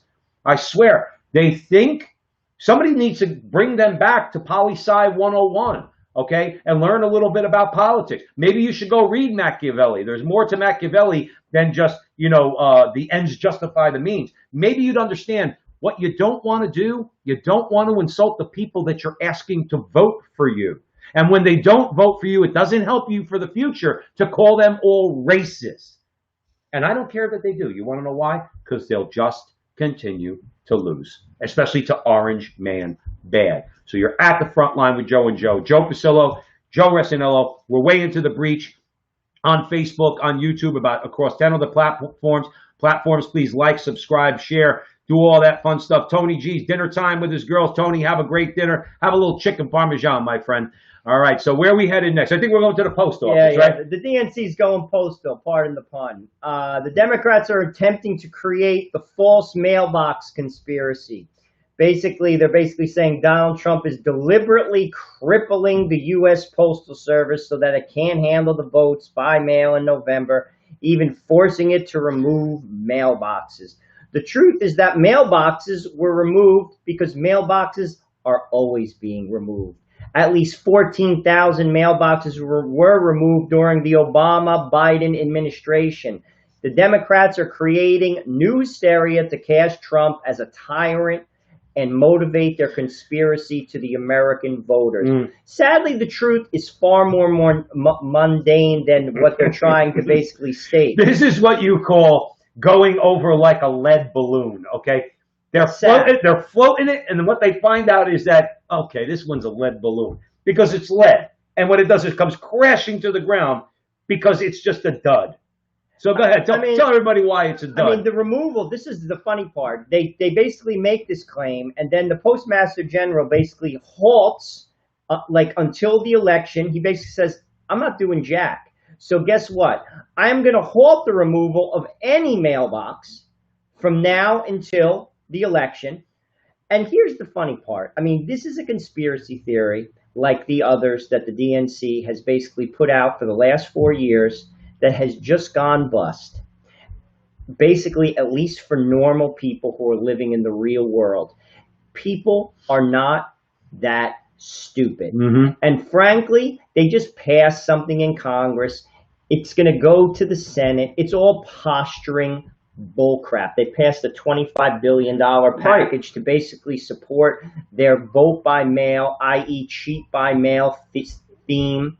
I swear. They think somebody needs to bring them back to Poli-Sci 101. Okay, and learn a little bit about politics. Maybe you should go read Machiavelli. There's more to Machiavelli than just, the ends justify the means. Maybe you'd understand what you don't want to do. You don't want to insult the people that you're asking to vote for you. And when they don't vote for you, it doesn't help you for the future to call them all racist. And I don't care that they do. You want to know why? Because they'll just continue to lose, especially to orange man bad. So you're at the front line with Joe and Joe. Joe Pasillo, Joe Resinello. We're way into the breach on Facebook, on YouTube, across 10 other platforms. Please like, subscribe, share, do all that fun stuff. Tony G's dinner time with his girls. Tony, have a great dinner. Have a little chicken parmesan, my friend. All right, so where are we headed next? I think we're going to the post office, right? The DNC is going postal, pardon the pun. The Democrats are attempting to create the false mailbox conspiracy. Basically, they're saying Donald Trump is deliberately crippling the U.S. Postal Service so that it can't handle the votes by mail in November, even forcing it to remove mailboxes. The truth is that mailboxes were removed because mailboxes are always being removed. At least 14,000 mailboxes were removed during the Obama-Biden administration. The Democrats are creating new hysteria to cast Trump as a tyrant and motivate their conspiracy to the American voters. Sadly, the truth is far more mundane than what they're trying to basically state. This is what you call going over like a lead balloon, okay? They're floating it, and then what they find out is that, okay, this one's a lead balloon because it's lead. And what it does is it comes crashing to the ground because it's just a dud. So go ahead. Tell everybody why it's a dud. I mean, the removal, this is the funny part. They basically make this claim, and then the Postmaster General basically halts, until the election. He basically says, I'm not doing jack. So guess what? I'm going to halt the removal of any mailbox from now until the election. And here's the funny part. I mean, this is a conspiracy theory like the others that the DNC has basically put out for the last 4 years that has just gone bust. basically, at least for normal people who are living in the real world, people are not that stupid. Mm-hmm. And frankly, they just passed something in Congress. It's going to go to the Senate. It's all posturing bullcrap. They passed a $25 billion package to basically support their vote by mail, i.e. cheat by mail theme.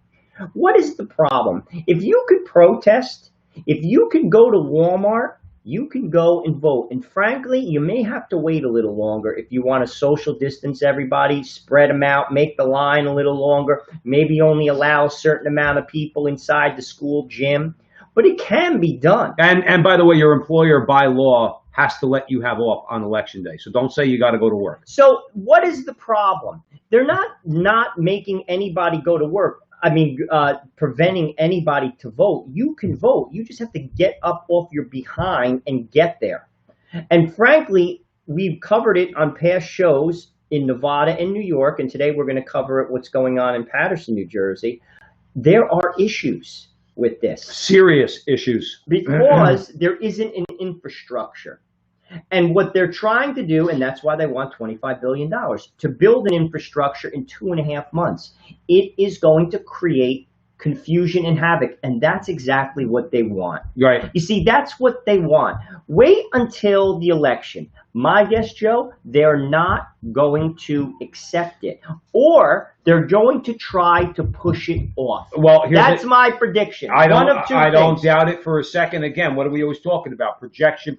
What is the problem? If you could protest, if you can go to Walmart, you can go and vote. And frankly, you may have to wait a little longer if you want to social distance everybody, spread them out, make the line a little longer, maybe only allow a certain amount of people inside the school gym. But it can be done. And by the way, your employer by law has to let you have off on election day. So don't say you got to go to work. So what is the problem? They're not making anybody go to work. I mean, preventing anybody to vote. You can vote. You just have to get up off your behind and get there. And frankly, we've covered it on past shows in Nevada and New York, and today we're going to cover what's going on in Paterson, New Jersey. There are issues with this. Serious issues. Because there isn't an infrastructure. And what they're trying to do, and that's why they want $25 billion, to build an infrastructure in 2.5 months. It is going to create confusion and havoc, and that's exactly what they want. Right. You see, that's what they want. Wait until the election. My guess, Joe, they're not going to accept it, or they're going to try to push it off. Well, that's my prediction. I don't doubt it for a second. Again, what are we always talking about? Projection.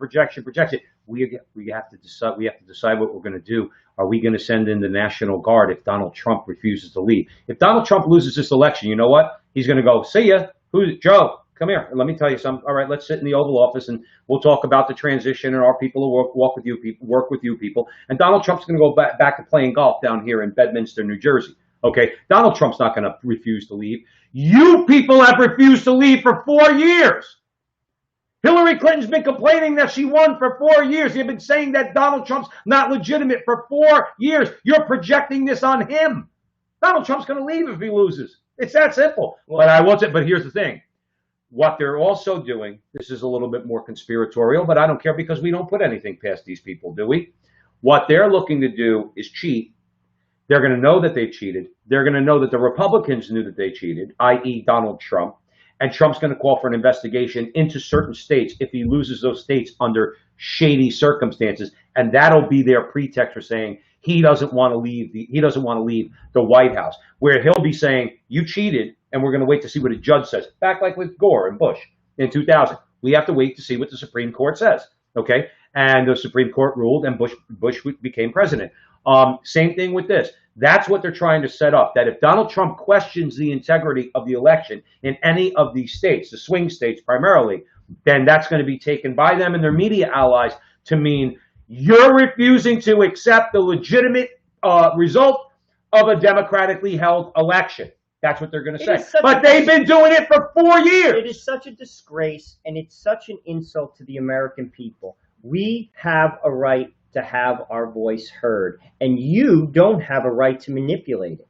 We have to decide. We have to decide what we're going to do. Are we going to send in the National Guard if Donald Trump refuses to leave? If Donald Trump loses this election, you know what? He's going to go, see ya. Who's Joe? Come here. Let me tell you something. All right, let's sit in the Oval Office and we'll talk about the transition and our people will work with you people. And Donald Trump's going to go back to playing golf down here in Bedminster, New Jersey. Okay, Donald Trump's not going to refuse to leave. You people have refused to leave for 4 years. Hillary Clinton's been complaining that she won for 4 years. You've been saying that Donald Trump's not legitimate for 4 years. You're projecting this on him. Donald Trump's going to leave if he loses. It's that simple. But here's the thing. What they're also doing, this is a little bit more conspiratorial, but I don't care because we don't put anything past these people, do we? What they're looking to do is cheat. They're going to know that they cheated. They're going to know that the Republicans knew that they cheated, i.e. Donald Trump. And Trump's going to call for an investigation into certain states if he loses those states under shady circumstances. And that'll be their pretext for saying he doesn't want to leave the White House, where he'll be saying, you cheated, and we're going to wait to see what a judge says. Back like with Gore and Bush in 2000. We have to wait to see what the Supreme Court says. Okay? And the Supreme Court ruled, and Bush became president. Same thing with this. That's what they're trying to set up, that if Donald Trump questions the integrity of the election in any of these states, the swing states primarily, then that's going to be taken by them and their media allies to mean you're refusing to accept the legitimate result of a democratically held election. That's what they're going to say. But they've been doing it for 4 years. It is such a disgrace, and it's such an insult to the American people. We have a right to have our voice heard, and you don't have a right to manipulate it.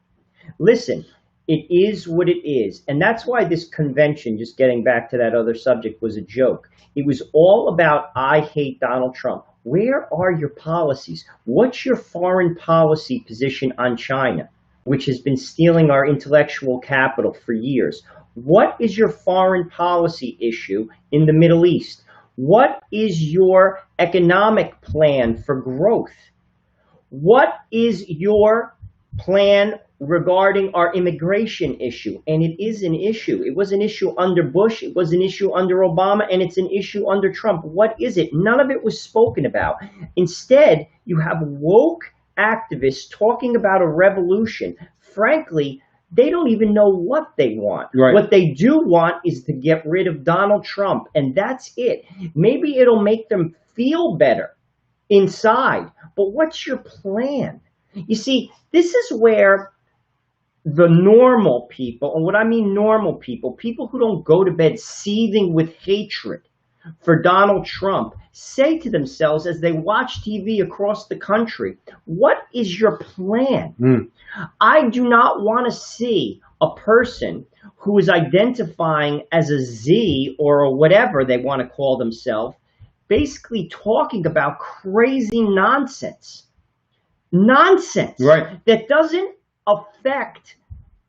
Listen, it is what it is, and that's why this convention, just getting back to that other subject, was a joke. It was all about, I hate Donald Trump. Where are your policies? What's your foreign policy position on China, which has been stealing our intellectual capital for years? What is your foreign policy issue in the Middle East? What is your economic plan for growth? What is your plan regarding our immigration issue? And it is an issue. It was an issue under Bush. It was an issue under Obama. And it's an issue under Trump. What is it? None of it was spoken about. Instead, you have woke activists talking about a revolution. Frankly, they don't even know what they want. Right. What they do want is to get rid of Donald Trump, and that's it. Maybe it'll make them feel better inside, but what's your plan? You see, this is where the normal people, and what I mean normal people, people who don't go to bed seething with hatred for Donald Trump, say to themselves as they watch TV across the country, what is your plan? I do not want to see a person who is identifying as a Z or whatever they want to call themselves basically talking about crazy nonsense. Nonsense. Right. That doesn't affect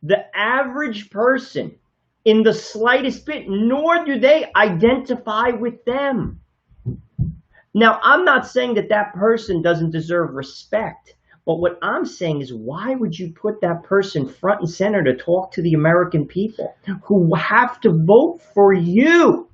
the average person in the slightest bit, nor do they identify with them. Now, I'm not saying that that person doesn't deserve respect, but what I'm saying is, why would you put that person front and center to talk to the American people who have to vote for you?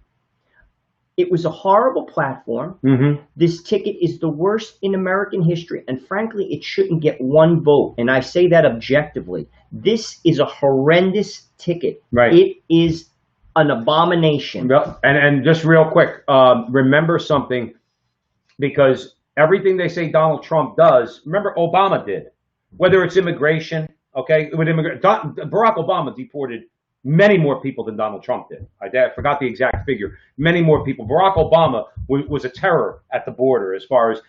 It was a horrible platform. Mm-hmm. This ticket is the worst in American history, and frankly, it shouldn't get one vote. And I say that objectively. This is a horrendous ticket. Right. It is an abomination. And just real quick, remember something, because everything they say Donald Trump does, remember Obama did. Whether it's immigration, okay, Barack Obama deported many more people than Donald Trump did. I forgot the exact figure. Many more people. Barack Obama was a terror at the border as far as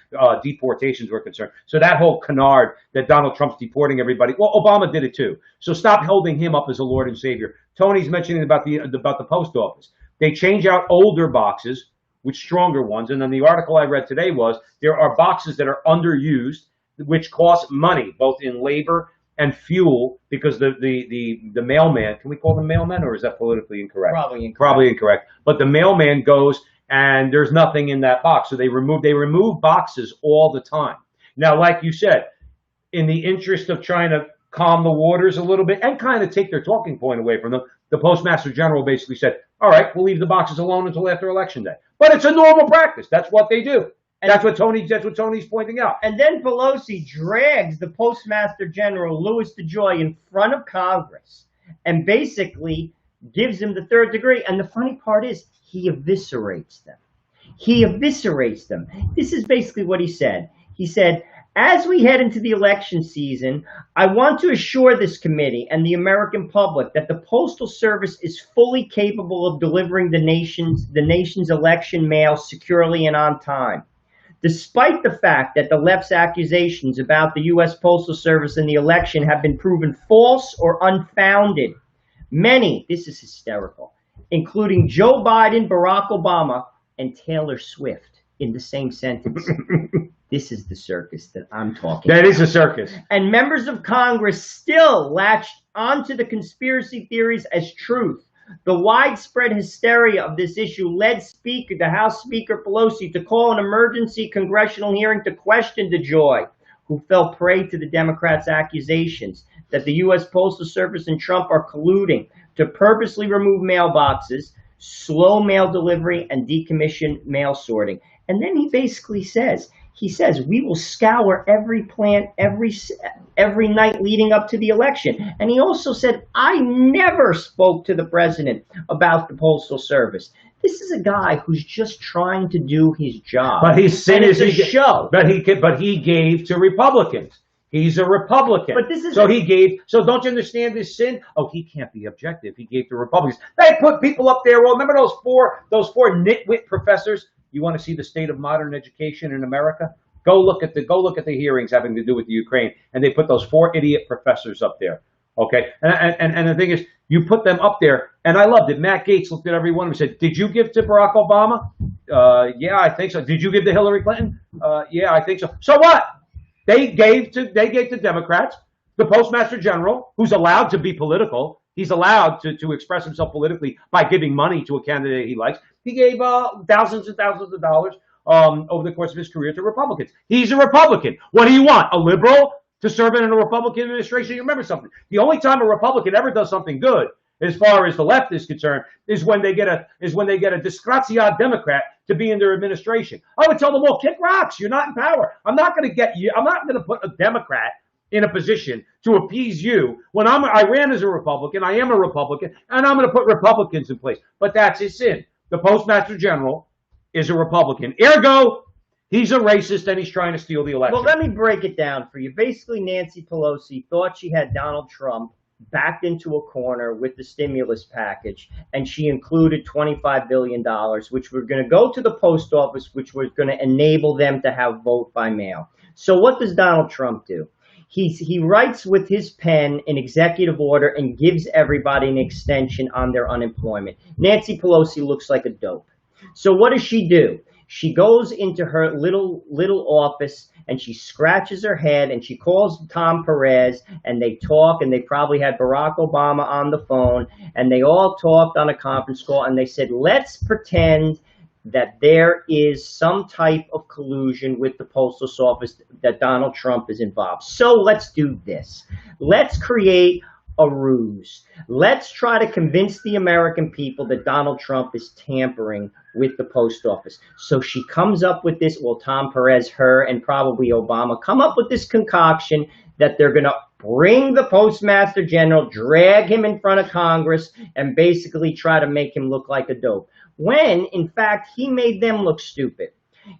deportations were concerned. So that whole canard that Donald Trump's deporting everybody, well, Obama did it too. So stop holding him up as a Lord and Savior. Tony's mentioning about the post office. They change out older boxes with stronger ones. And then the article I read today was there are boxes that are underused, which cost money, both in labor and fuel, because the mailman, can we call them mailmen, or is that politically incorrect? Probably incorrect. But the mailman goes and there's nothing in that box. So they remove boxes all the time. Now, like you said, in the interest of trying to calm the waters a little bit and kind of take their talking point away from them, the Postmaster General basically said, all right, we'll leave the boxes alone until after Election Day. But it's a normal practice. That's what they do. And that's what Tony's pointing out. And then Pelosi drags the Postmaster General, Louis DeJoy, in front of Congress and basically gives him the third degree. And the funny part is, he eviscerates them. He eviscerates them. This is basically what he said. He said, as we head into the election season, I want to assure this committee and the American public that the Postal Service is fully capable of delivering the nation's election mail securely and on time. Despite the fact that the left's accusations about the U.S. Postal Service and the election have been proven false or unfounded, many, this is hysterical, including Joe Biden, Barack Obama, and Taylor Swift in the same sentence. This is the circus that I'm talking about. That is a circus. And members of Congress still latched onto the conspiracy theories as truth. The widespread hysteria of this issue led the House Speaker Pelosi to call an emergency congressional hearing to question DeJoy, who fell prey to the Democrats' accusations that the U.S. Postal Service and Trump are colluding to purposely remove mailboxes, slow mail delivery, and decommission mail sorting. And then he basically says, we will scour every plant every night leading up to the election. And he also said, I never spoke to the president about the Postal Service. This is a guy who's just trying to do his job. But his sin is a show. But he gave to Republicans. He's a Republican. But this is so don't you understand his sin? Oh, he can't be objective. He gave to Republicans. They put people up there. Well, remember those four nitwit professors? You want to see the state of modern education in America? Go look at the hearings having to do with the Ukraine, and they put those 4 idiot professors up there. Okay, and the thing is, you put them up there, and I loved it. Matt Gaetz looked at every one and said, "Did you give to Barack Obama? Yeah, I think so. Did you give to Hillary Clinton? Yeah, I think so. So what? They gave to Democrats. The Postmaster General, who's allowed to be political, he's allowed to express himself politically by giving money to a candidate he likes. He gave thousands and thousands of dollars over the course of his career to Republicans. He's a Republican. What do you want? A liberal to serve in a Republican administration? You remember something. The only time a Republican ever does something good, as far as the left is concerned, is when they get a disgraziato Democrat to be in their administration. I would tell them all, kick rocks. You're not in power. I'm not going to put a Democrat in a position to appease you when I ran as a Republican. I am a Republican, and I'm going to put Republicans in place. But that's his sin. The Postmaster General is a Republican. Ergo, he's a racist and he's trying to steal the election. Well, let me break it down for you. Basically, Nancy Pelosi thought she had Donald Trump backed into a corner with the stimulus package, and she included $25 billion, which were going to go to the post office, which was going to enable them to have vote by mail. So what does Donald Trump do? He writes with his pen an executive order and gives everybody an extension on their unemployment. Nancy Pelosi looks like a dope. So what does she do? She goes into her little office and she scratches her head and she calls Tom Perez and they talk, and they probably had Barack Obama on the phone, and they all talked on a conference call, and they said, let's pretend that there is some type of collusion with the Postal Service, that Donald Trump is involved. So let's do this. Let's create a ruse. Let's try to convince the American people that Donald Trump is tampering with the post office. So she comes up with this, well, Tom Perez, her, and probably Obama come up with this concoction that they're going to bring the Postmaster General, drag him in front of Congress, and basically try to make him look like a dope. When, in fact, he made them look stupid.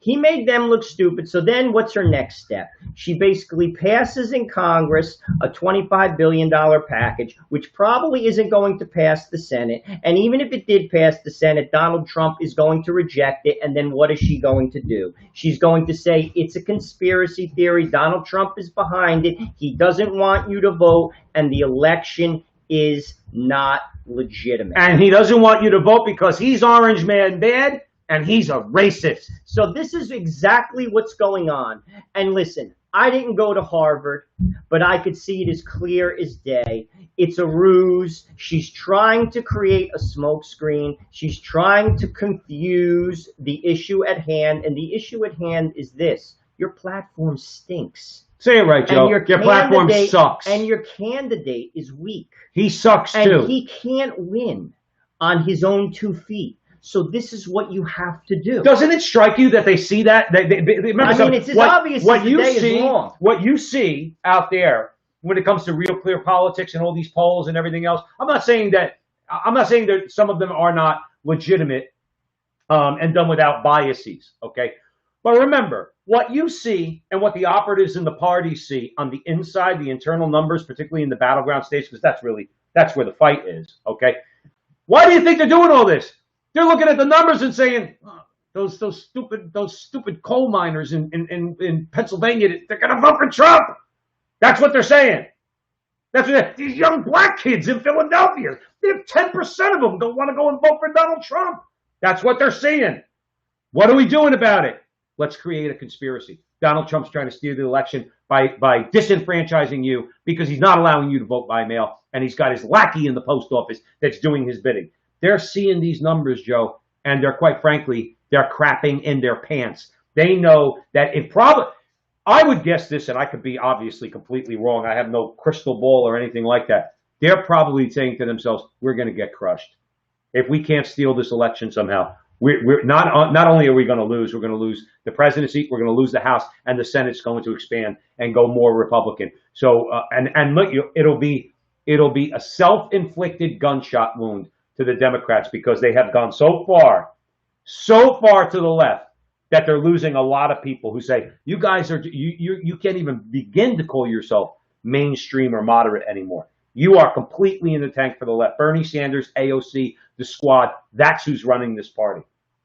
He made them look stupid. So then what's her next step? She basically passes in Congress a $25 billion package, which probably isn't going to pass the Senate. And even if it did pass the Senate, Donald Trump is going to reject it. And then what is she going to do? She's going to say it's a conspiracy theory. Donald Trump is behind it. He doesn't want you to vote. And the election is not legitimate. And he doesn't want you to vote because he's Orange Man bad. And he's a racist. So this is exactly what's going on. And listen, I didn't go to Harvard, but I could see it as clear as day. It's a ruse. She's trying to create a smokescreen. She's trying to confuse the issue at hand. And the issue at hand is this. Your platform stinks. Say it right, Joe. Your platform sucks. And your candidate is weak. He sucks too. And he can't win on his own 2 feet. So this is what you have to do. Doesn't it strike you that they see that? Remember, I mean, it's as obvious as the day is long. What you see out there when it comes to real clear politics and all these polls and everything else, I'm not saying that some of them are not legitimate and done without biases, okay? But remember, what you see and what the operatives in the party see on the inside, the internal numbers, particularly in the battleground states, because that's where the fight is, okay? Why do you think they're doing all this? They're looking at the numbers and saying, oh, those stupid coal miners in Pennsylvania, they're going to vote for Trump. That's what they're saying. These young black kids in Philadelphia, they have 10% of them don't want to go and vote for Donald Trump. That's what they're saying. What are we doing about it? Let's create a conspiracy. Donald Trump's trying to steer the election by disenfranchising you because he's not allowing you to vote by mail, and he's got his lackey in the post office that's doing his bidding. They're seeing these numbers, Joe, and they're quite frankly, they're crapping in their pants. They know that I would guess this, and I could be obviously completely wrong. I have no crystal ball or anything like that. They're probably saying to themselves, we're going to get crushed. If we can't steal this election somehow, we're not only are we going to lose, we're going to lose the presidency, we're going to lose the House, and the Senate's going to expand and go more Republican. So, and look, it'll be a self-inflicted gunshot wound to the Democrats because they have gone so far to the left that they're losing a lot of people who say, you guys are, you can't even begin to call yourself mainstream or moderate anymore. You are completely in the tank for the left. Bernie Sanders, AOC, the squad, that's who's running this party.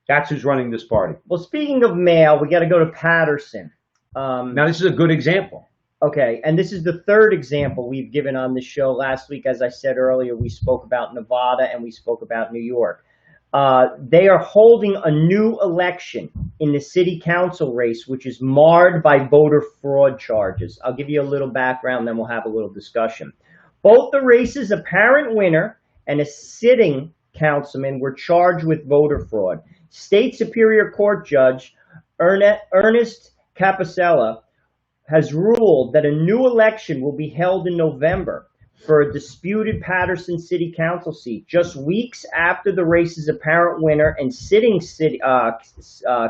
That's who's running this party. Well, speaking of mail, we got to go to Patterson. Now, this is a good example. Okay, and this is the third example we've given on this show. Last week, as I said earlier, we spoke about Nevada and we spoke about New York. They are holding a new election in the city council race, which is marred by voter fraud charges. I'll give you a little background, then we'll have a little discussion. Both the race's apparent winner and a sitting councilman were charged with voter fraud. State Superior Court Judge Ernest Capicella has ruled that a new election will be held in November for a disputed Patterson City Council seat, just weeks after the race's apparent winner and sitting city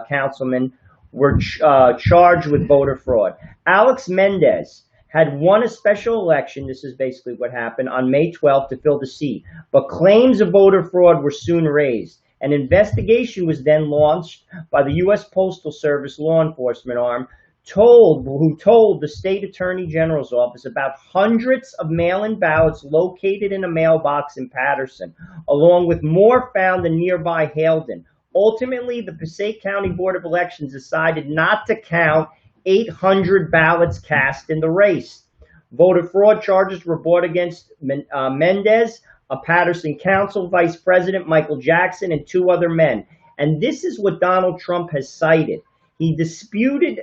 councilman were charged with voter fraud. Alex Mendez had won a special election, this is basically what happened, on May 12th to fill the seat, but claims of voter fraud were soon raised. An investigation was then launched by the U.S. Postal Service law enforcement arm, who told the state attorney general's office about hundreds of mail-in ballots located in a mailbox in Patterson, along with more found in nearby Haledon. Ultimately, the Passaic County Board of Elections decided not to count 800 ballots cast in the race. Voter fraud charges were brought against Mendez, a Patterson Council Vice President, Michael Jackson, and 2 other men. And this is what Donald Trump has cited. This disputed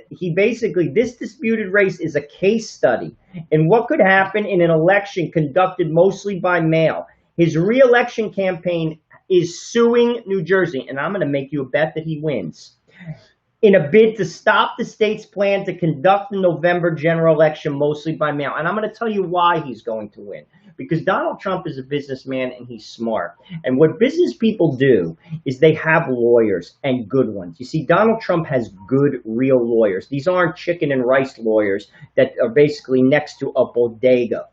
race is a case study in what could happen in an election conducted mostly by mail. His re-election campaign is suing New Jersey, and I'm going to make you a bet that he wins, in a bid to stop the state's plan to conduct the November general election mostly by mail. And I'm going to tell you why he's going to win. Because Donald Trump is a businessman and he's smart. And what business people do is they have lawyers, and good ones. You see, Donald Trump has good, real lawyers. These aren't chicken and rice lawyers that are basically next to a bodega,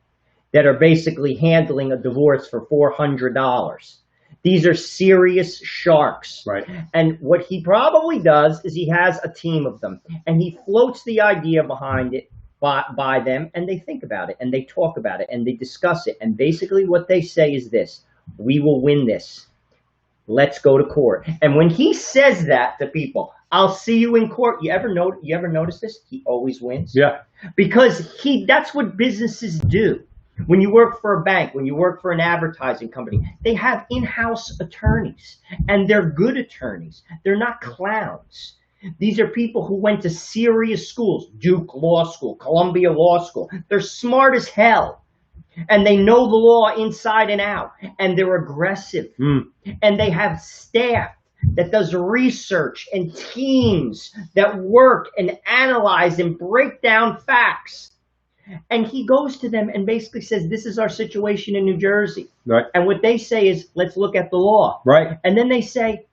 that are basically handling a divorce for $400. These are serious sharks. Right. And what he probably does is he has a team of them, and he floats the idea behind it by them, and they think about it, and they talk about it, and they discuss it. And basically what they say is this: we will win this. Let's go to court. And when he says that to people, I'll see you in court. You ever notice this? He always wins. Yeah. Because that's what businesses do. When you work for a bank, when you work for an advertising company, they have in-house attorneys, and they're good attorneys. They're not clowns. These are people who went to serious schools, Duke Law School, Columbia Law School. They're smart as hell, and they know the law inside and out, and they're aggressive, and they have staff that does research and teams that work and analyze and break down facts. And he goes to them and basically says, this is our situation in New Jersey. Right. And what they say is, let's look at the law. Right. And then they say,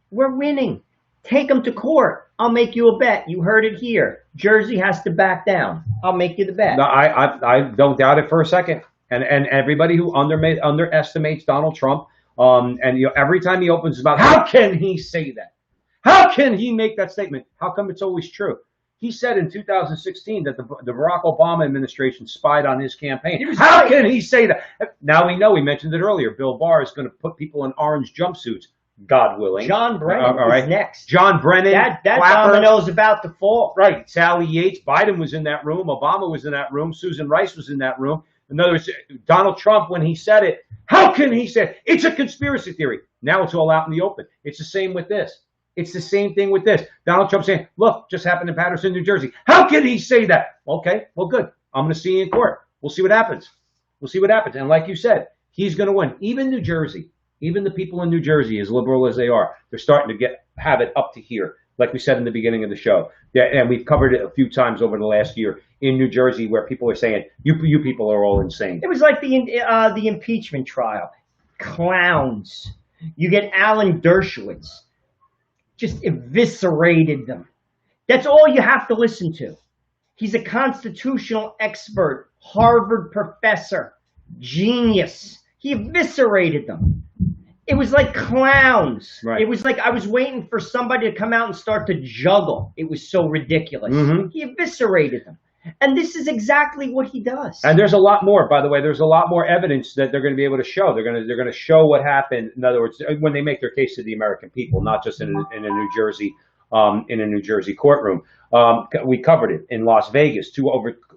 we're winning. Take them to court. I'll make you a bet. You heard it here. Jersey has to back down. I'll make you the bet. No, I don't doubt it for a second. And everybody who underestimates Donald Trump, and every time he opens his mouth, how can he say that? How can he make that statement? How come it's always true? He said in 2016 that the Barack Obama administration spied on his campaign. How can he say that? Now we know, we mentioned it earlier, Bill Barr is going to put people in orange jumpsuits, God willing. John Brennan is next. John Brennan. That domino's about to fall. Right. Sally Yates, Biden was in that room, Obama was in that room, Susan Rice was in that room. In other words, Donald Trump, when he said it, how can he say it? It's a conspiracy theory. Now it's all out in the open. It's the same with this. It's the same thing with this. Donald Trump saying, look, just happened in Paterson, New Jersey. How can he say that? Okay, well, good. I'm going to see you in court. We'll see what happens. We'll see what happens. And like you said, he's going to win. Even New Jersey, even the people in New Jersey, as liberal as they are, they're starting to have it up to here, like we said in the beginning of the show. And we've covered it a few times over the last year in New Jersey, where people are saying, you people are all insane. It was like the impeachment trial. Clowns. You get Alan Dershowitz. Just eviscerated them. That's all you have to listen to. He's a constitutional expert, Harvard professor, genius. He eviscerated them. It was like clowns. Right. It was like I was waiting for somebody to come out and start to juggle. It was so ridiculous. He eviscerated them. And this is exactly what he does. And there's a lot more, by the way. There's a lot more evidence that they're going to be able to show. They're going to show what happened. In other words, when they make their case to the American people, not just in a New Jersey courtroom. We covered it in Las Vegas.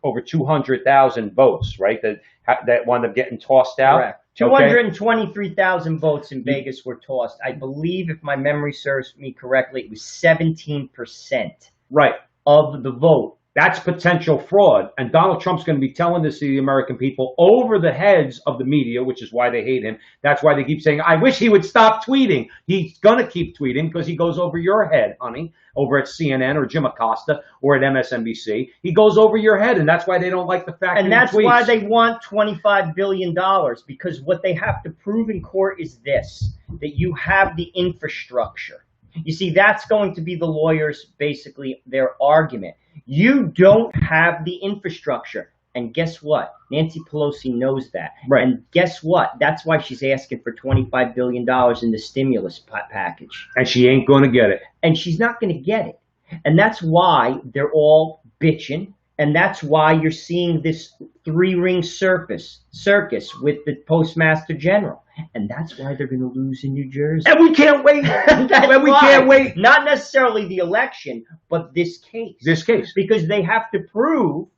Over 200,000 votes, right? That wound up getting tossed out. Correct. 223,000 votes in Vegas were tossed. I believe, if my memory serves me correctly, it was 17%. Right. Of the vote. That's potential fraud. And Donald Trump's going to be telling this to the American people over the heads of the media, which is why they hate him. That's why they keep saying, I wish he would stop tweeting. He's going to keep tweeting because he goes over your head, honey, over at CNN or Jim Acosta or at MSNBC. He goes over your head, and that's why they don't like the fact that he tweets. And that's why they want $25 billion, because what they have to prove in court is this, that you have the infrastructure. You see, that's going to be the lawyers, basically, their argument. You don't have the infrastructure. And guess what? Nancy Pelosi knows that. Right. And guess what? That's why she's asking for $25 billion in the stimulus package. And she ain't going to get it. And she's not going to get it. And that's why they're all bitching. And that's why you're seeing this three-ring circus with the Postmaster General. And that's why they're going to lose in New Jersey. And we can't wait. And we can't wait. Not necessarily the election, but this case. This case. Because they have to prove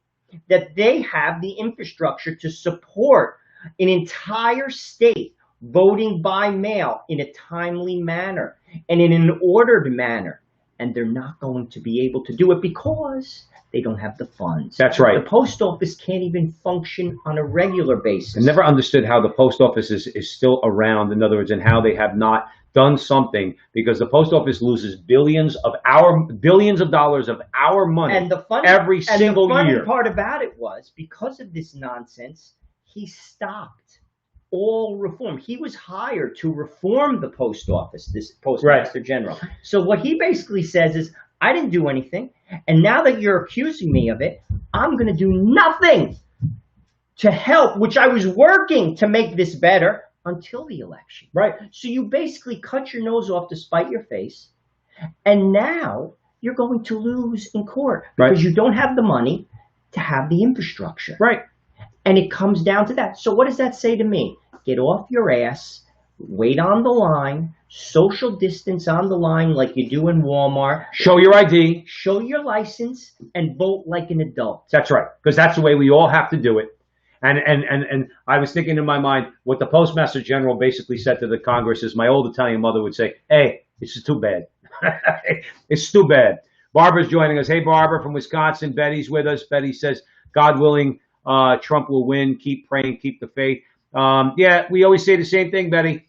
that they have the infrastructure to support an entire state voting by mail in a timely manner and in an ordered manner. And they're not going to be able to do it because they don't have the funds. That's right. The post office can't even function on a regular basis. I never understood how the post office is still around, in other words, and how they have not done something, because the post office loses billions of dollars of our money every single year. And the funny part about it was, because of this nonsense, he stopped all reform. He was hired to reform the post office, this postmaster general. So what he basically says is, I didn't do anything, and now that you're accusing me of it, I'm going to do nothing to help, which I was working to make this better until the election. Right. So you basically cut your nose off to spite your face, and now you're going to lose in court because you don't have the money to have the infrastructure. Right. And it comes down to that. So what does that say to me? Get off your ass, wait on the line, social distance on the line like you do in Walmart. Show your ID. Show your license and vote like an adult. That's right, because that's the way we all have to do it. And I was thinking in my mind, what the Postmaster General basically said to the Congress is, my old Italian mother would say, hey, this is too bad. It's too bad. Barbara's joining us. Hey, Barbara from Wisconsin. Betty's with us. Betty says, God willing, Trump will win. Keep praying. Keep the faith. Yeah, we always say the same thing, Betty.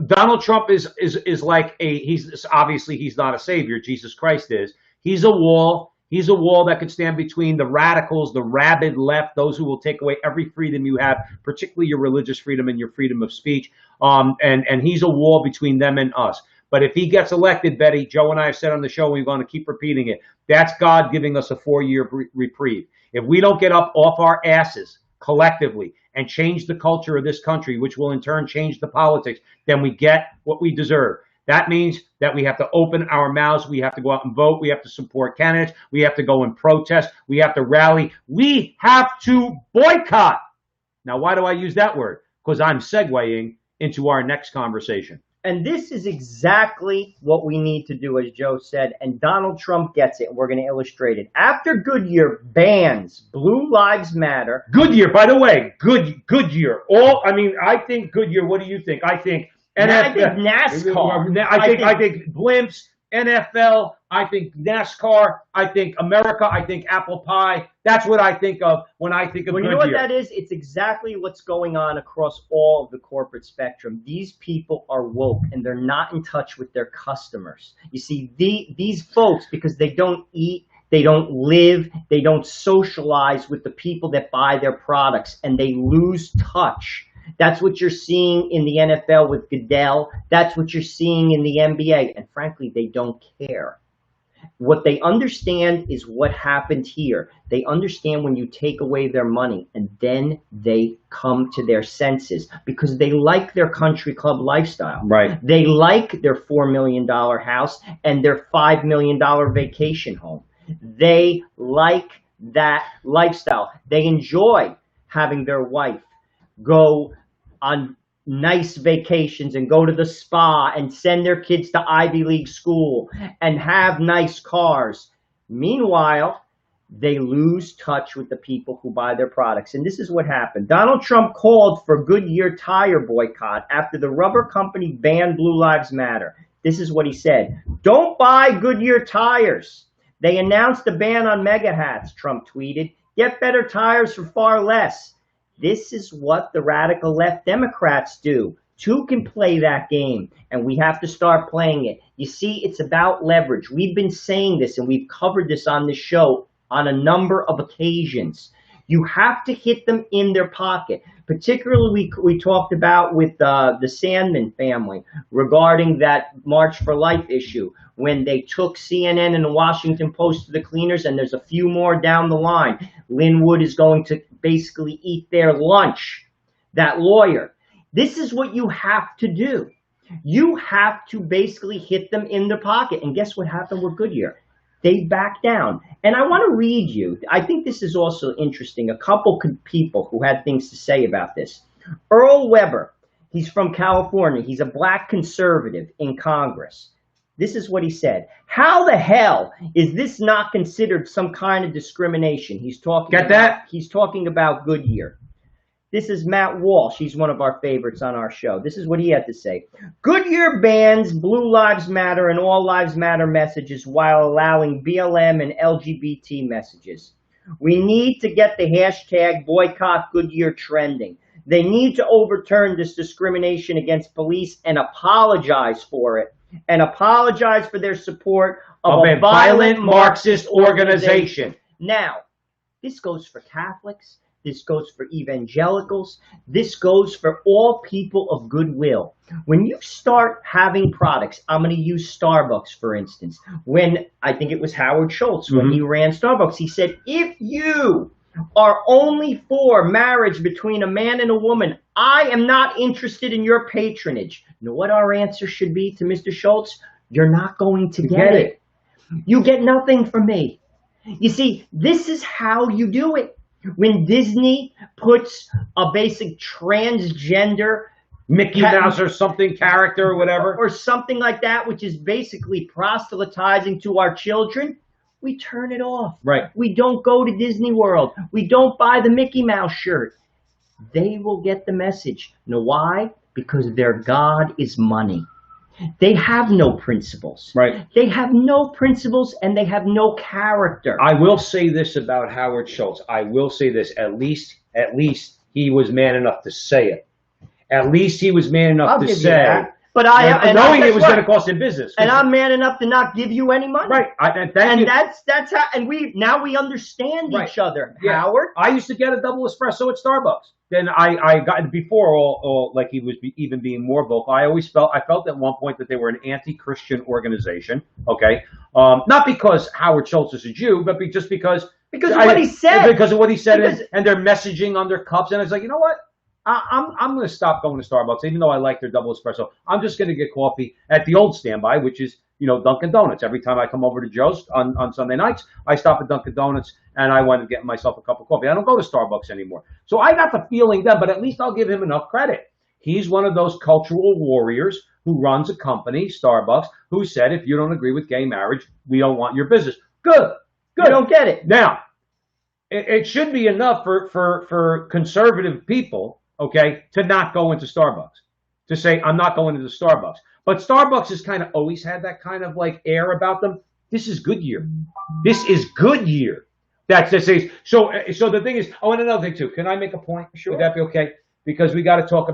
Donald Trump is like he's obviously he's not a savior. Jesus Christ is. He's a wall. He's a wall that could stand between the radicals, the rabid left, those who will take away every freedom you have, particularly your religious freedom and your freedom of speech. And he's a wall between them and us. But if he gets elected, Betty, Joe and I have said on the show, we're going to keep repeating it. That's God giving us a 4-year reprieve. If we don't get up off our asses collectively and change the culture of this country, which will in turn change the politics, then we get what we deserve. That means that we have to open our mouths. We have to go out and vote. We have to support candidates. We have to go and protest. We have to rally. We have to boycott. Now, why do I use that word? Because I'm segueing into our next conversation. And this is exactly what we need to do, as Joe said, and Donald Trump gets it, and we're going to illustrate it. After Goodyear bans Blue Lives Matter. Goodyear, by the way, Goodyear. I think Goodyear, what do you think? I think NFL. I think NASCAR. I think blimps, NFL. I think NASCAR. I think America. I think apple pie. That's what I think of when I think of Goodyear. You know what that is? It's exactly what's going on across all of the corporate spectrum. These people are woke, and they're not in touch with their customers. You see, these folks, because they don't eat, they don't live, they don't socialize with the people that buy their products, and they lose touch. That's what you're seeing in the NFL with Goodell. That's what you're seeing in the NBA. And frankly, they don't care. What they understand is what happened here. They understand when you take away their money, and then they come to their senses because they like their country club lifestyle. Right. They like their $4 million house and their $5 million vacation home. They like that lifestyle. They enjoy having their wife go on nice vacations and go to the spa and send their kids to Ivy League school and have nice cars. Meanwhile, they lose touch with the people who buy their products. And this is what happened. Donald Trump called for Goodyear tire boycott after the rubber company banned Blue Lives Matter. This is what he said. Don't buy Goodyear tires. They announced a ban on mega hats, Trump tweeted. Get better tires for far less. This is what the radical left Democrats do. Two can play that game, and we have to start playing it. You see, it's about leverage. We've been saying this, and we've covered this on this show on a number of occasions. You have to hit them in their pocket. Particularly, we talked about with the Sandman family regarding that March for Life issue when they took CNN and the Washington Post to the cleaners, and there's a few more down the line. Linwood is going to basically eat their lunch, that lawyer. This is what you have to do. You have to basically hit them in their pocket. And guess what happened with Goodyear? They backed down. And I want to read you, I think this is also interesting, a couple people who had things to say about this. Earl Weber, he's from California. He's a black conservative in Congress. This is what he said. How the hell is this not considered some kind of discrimination? He's talking He's talking about Goodyear. This is Matt Walsh. He's one of our favorites on our show. This is what he had to say. Goodyear bans Blue Lives Matter and All Lives Matter messages while allowing BLM and LGBT messages. We need to get the hashtag boycott Goodyear trending. They need to overturn this discrimination against police and apologize for it. And apologize for their support of a violent Marxist organization. Now, this goes for Catholics. This goes for evangelicals. This goes for all people of goodwill. When you start having products, I'm going to use Starbucks, for instance. When, I think it was Howard Schultz, when he ran Starbucks, he said, if you are only for marriage between a man and a woman, I am not interested in your patronage. You know what our answer should be to Mr. Schultz? You're not going to get it. You get nothing from me. You see, this is how you do it. When Disney puts a basic transgender Mickey Mouse or something character or whatever, or something like that, which is basically proselytizing to our children, we turn it off. Right. We don't go to Disney World. We don't buy the Mickey Mouse shirt. They will get the message. You know why? Because their God is money. They have no principles. Right. They have no principles and they have no character. I will say this about Howard Schultz. I will say this. At least he was man enough to say it. At least he was man enough to say. But knowing it was going to cost him business. And I'm man enough to not give you any money. Right. That's how. And we understand each other. Yeah. Howard. I used to get a double espresso at Starbucks. Then I got before all like he was even being more vocal. I felt at one point that they were an anti-Christian organization. Okay, not because Howard Schultz is a Jew, but just because of what he said. Because of what he said, and their messaging on their cups. And it's like, you know what? I'm going to stop going to Starbucks, even though I like their double espresso. I'm just going to get coffee at the old standby, which is, Dunkin' Donuts. Every time I come over to Joe's on Sunday nights, I stop at Dunkin' Donuts and I want to get myself a cup of coffee. I don't go to Starbucks anymore. So I got the feeling then, but at least I'll give him enough credit. He's one of those cultural warriors who runs a company, Starbucks, who said, if you don't agree with gay marriage, we don't want your business. Good. You don't get it. Now, it should be enough for conservative people, okay, to not go into Starbucks, to say, I'm not going into Starbucks. But Starbucks has kind of always had that kind of like air about them. This is Goodyear. This is Goodyear. That's the thing. So the thing is, and another thing too. Can I make a point? Sure. Would that be okay? Because we have to talk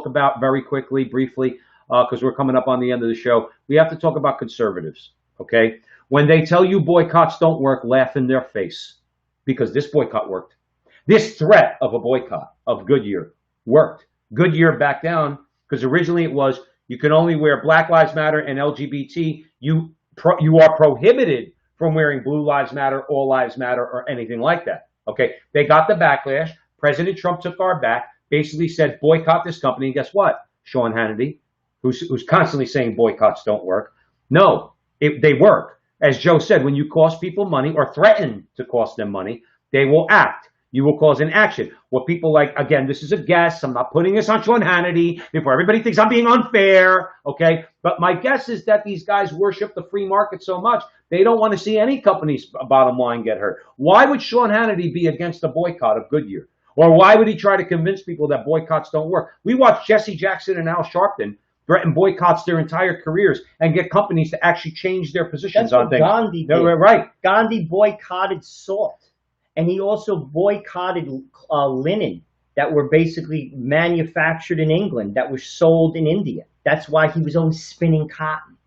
about very quickly, briefly, because we're coming up on the end of the show. We have to talk about conservatives, okay? When they tell you boycotts don't work, laugh in their face, because this boycott worked. This threat of a boycott of Goodyear worked. Goodyear backed down because originally it was you can only wear Black Lives Matter and LGBT. You are prohibited from wearing Blue Lives Matter, All Lives Matter, or anything like that. Okay, they got the backlash. President Trump took our back, basically said boycott this company. And guess what? Sean Hannity, who's constantly saying boycotts don't work. No, they work. As Joe said, when you cost people money or threaten to cost them money, they will act. You will cause an action. What people like, again, this is a guess. I'm not putting this on Sean Hannity before everybody thinks I'm being unfair, okay? But my guess is that these guys worship the free market so much, they don't want to see any company's bottom line get hurt. Why would Sean Hannity be against the boycott of Goodyear? Or why would he try to convince people that boycotts don't work? We watched Jesse Jackson and Al Sharpton threaten boycotts their entire careers and get companies to actually change their positions on things. Gandhi did. Right. Gandhi boycotted salt. And he also boycotted linen that were basically manufactured in England, that were sold in India. That's why he was always spinning cotton.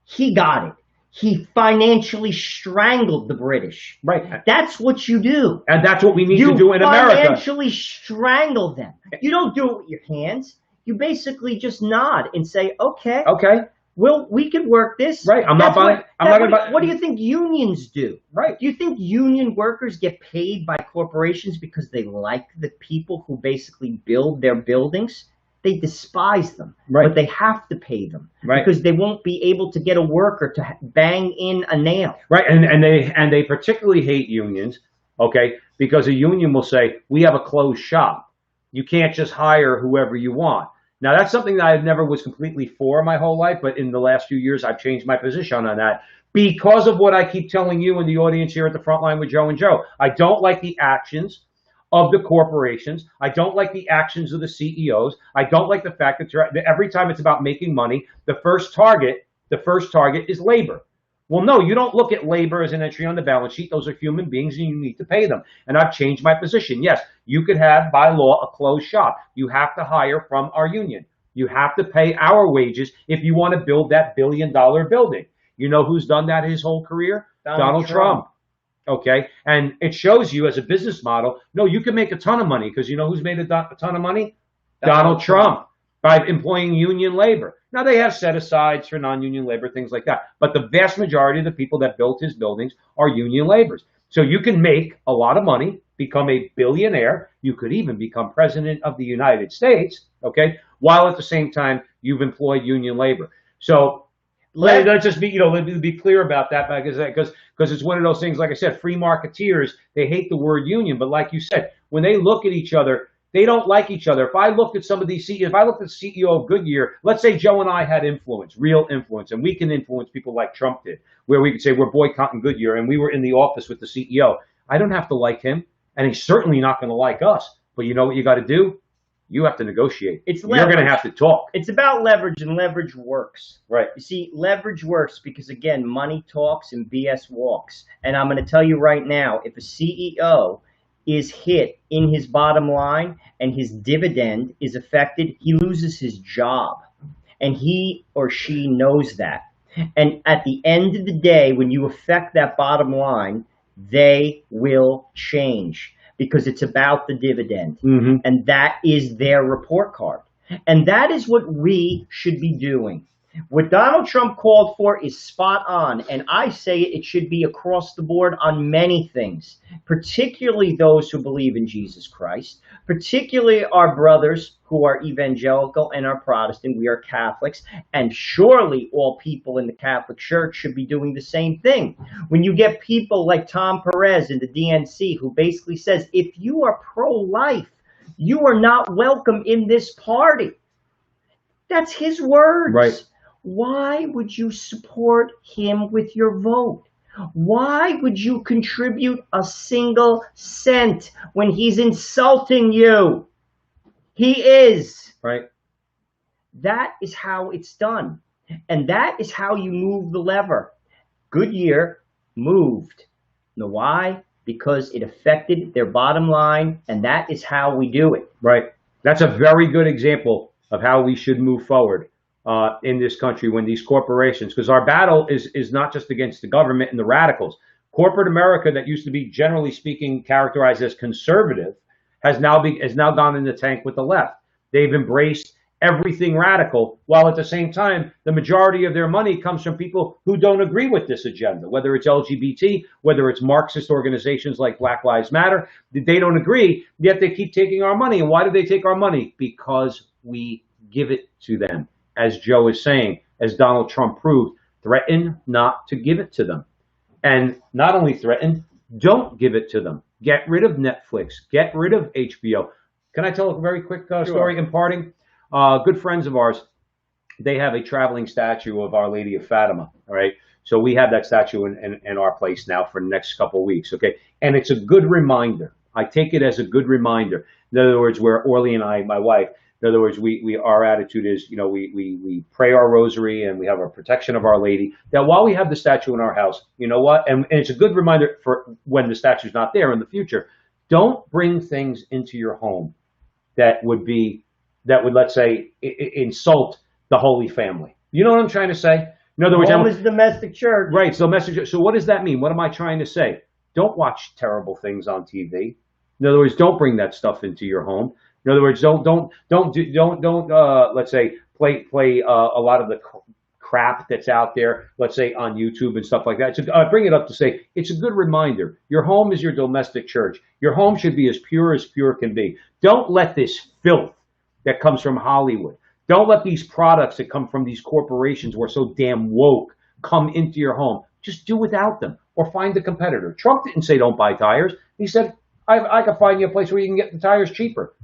He got it. He financially strangled the British. Right. That's what you do. And that's what we need to do in America. You financially strangle them. You don't do it with your hands. You basically just nod and say, okay. Okay. Well, we could work this. Right. What do you think unions do? Right. Do you think union workers get paid by corporations because they like the people who basically build their buildings? They despise them. Right. But they have to pay them. Right. Because they won't be able to get a worker to bang in a nail. Right. And they particularly hate unions, okay, because a union will say, we have a closed shop. You can't just hire whoever you want. Now, that's something that I never was completely for my whole life, but in the last few years, I've changed my position on that because of what I keep telling you and the audience here at the Frontline with Joe and Joe. I don't like the actions of the corporations. I don't like the actions of the CEOs. I don't like the fact that every time it's about making money, the first target is labor. Well, no, you don't look at labor as an entry on the balance sheet. Those are human beings and you need to pay them. And I've changed my position. Yes, you could have by law a closed shop. You have to hire from our union. You have to pay our wages if you want to build that billion-dollar building. You know who's done that his whole career? Donald Trump. Okay, and it shows you as a business model, no, you can make a ton of money because you know who's made a ton of money? Donald Trump, by employing union labor. Now, they have set-asides for non-union labor, things like that, but the vast majority of the people that built his buildings are union laborers. So you can make a lot of money, become a billionaire, you could even become president of the United States, okay, while at the same time you've employed union labor. So let's just be, let's be clear about that because it's one of those things, like I said, free marketeers, they hate the word union, but like you said, when they look at each other, they don't like each other. If I looked at some of these CEOs, if I looked at the CEO of Goodyear, let's say Joe and I had influence, real influence, and we can influence people like Trump did, where we could say we're boycotting Goodyear, and we were in the office with the CEO. I don't have to like him, and he's certainly not going to like us. But you know what you got to do? You have to negotiate. You're going to have to talk. It's about leverage, and leverage works. Right. You see, leverage works because, again, money talks and BS walks. And I'm going to tell you right now, if a CEO is hit in his bottom line and his dividend is affected, he loses his job. And he or she knows that. And at the end of the day, when you affect that bottom line, they will change. Because it's about the dividend. Mm-hmm. And that is their report card. And that is what we should be doing. What Donald Trump called for is spot on. And I say it should be across the board on many things, particularly those who believe in Jesus Christ, particularly our brothers who are evangelical and are Protestant. We are Catholics. And surely all people in the Catholic Church should be doing the same thing. When you get people like Tom Perez in the DNC who basically says, if you are pro-life, you are not welcome in this party. That's his words. Right. Why would you support him with your vote? Why would you contribute a single cent when he's insulting you? He is. Right. That is how it's done. And that is how you move the lever. Goodyear moved. Know why? Because it affected their bottom line, and that is how we do it. Right. That's a very good example of how we should move forward in this country when these corporations, because our battle is not just against the government and the radicals. Corporate America, that used to be, generally speaking, characterized as conservative, has now gone in the tank with the left. They've embraced everything radical, while at the same time, the majority of their money comes from people who don't agree with this agenda, whether it's LGBT, whether it's Marxist organizations like Black Lives Matter. They don't agree, yet they keep taking our money. And why do they take our money? Because we give it to them. As Joe is saying, as Donald Trump proved, threaten not to give it to them. And not only threaten, don't give it to them. Get rid of Netflix. Get rid of HBO. Can I tell a very quick story in parting? Good friends of ours, they have a traveling statue of Our Lady of Fatima, all right? So we have that statue in our place now for the next couple of weeks, okay? And it's a good reminder. I take it as a good reminder. In other words, where Orly and I, my wife, in other words, our attitude is, we pray our rosary and we have our protection of Our Lady. That while we have the statue in our house, you know what? And it's a good reminder for when the statue's not there in the future. Don't bring things into your home that would, let's say, insult the Holy Family. You know what I'm trying to say? In other words, home is domestic church. Right. So So what does that mean? What am I trying to say? Don't watch terrible things on TV. In other words, don't bring that stuff into your home. In other words, don't let's say play a lot of the crap that's out there, let's say on YouTube and stuff like that. So I bring it up to say it's a good reminder. Your home is your domestic church. Your home should be as pure can be. Don't let this filth that comes from Hollywood. Don't let these products that come from these corporations who are so damn woke come into your home. Just do without them or find a competitor. Trump didn't say don't buy tires. He said, I can find you a place where you can get the tires cheaper.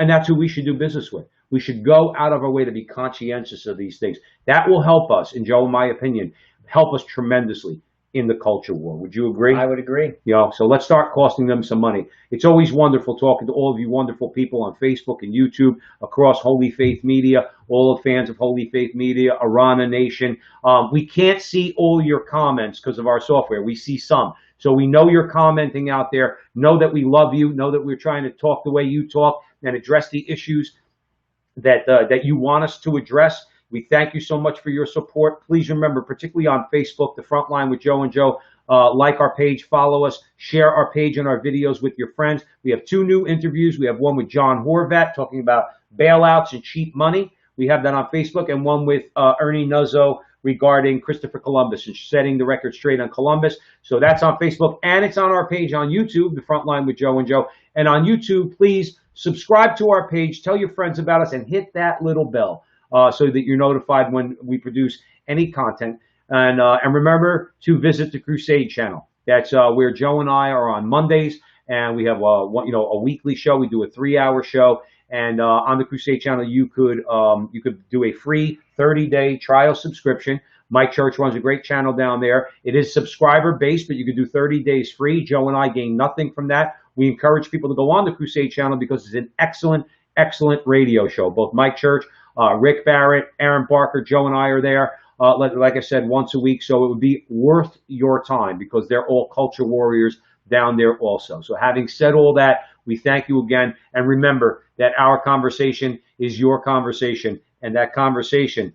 And that's who we should do business with. We should go out of our way to be conscientious of these things. That will help us, and Joe, in my opinion, help us tremendously. in the culture war. Would you agree? I would agree. So let's start costing them some money. It's always wonderful talking to all of you wonderful people on Facebook and YouTube, across Holy Faith Media, all the fans of Holy Faith Media, Arana Nation. We can't see all your comments because of our software. We see some. So we know you're commenting out there. Know that we love you. Know that we're trying to talk the way you talk and address the issues that you want us to address. We thank you so much for your support. Please remember, particularly on Facebook, the Frontline with Joe and Joe, like our page, follow us, share our page and our videos with your friends. We have 2 new interviews. We have one with John Horvat talking about bailouts and cheap money. We have that on Facebook, and one with Ernie Nuzzo regarding Christopher Columbus and setting the record straight on Columbus. So that's on Facebook, and it's on our page on YouTube, the Frontline with Joe and Joe. And on YouTube, please subscribe to our page, tell your friends about us, and hit that little bell so that you're notified when we produce any content. And remember to visit the Crusade channel. That's where Joe and I are on Mondays, and we have a weekly show. We do a 3-hour show, and on the Crusade channel, you could do a free 30-day trial subscription. Mike Church runs a great channel down there. It is subscriber based, but you could do 30 days free. Joe and I gain nothing from that. We encourage people to go on the Crusade channel because it's an excellent radio show. Both Mike Church, Rick Barrett, Aaron Barker, Joe and I are there. Like I said, once a week. So it would be worth your time because they're all culture warriors down there also. So having said all that, we thank you again. And remember that our conversation is your conversation. And that conversation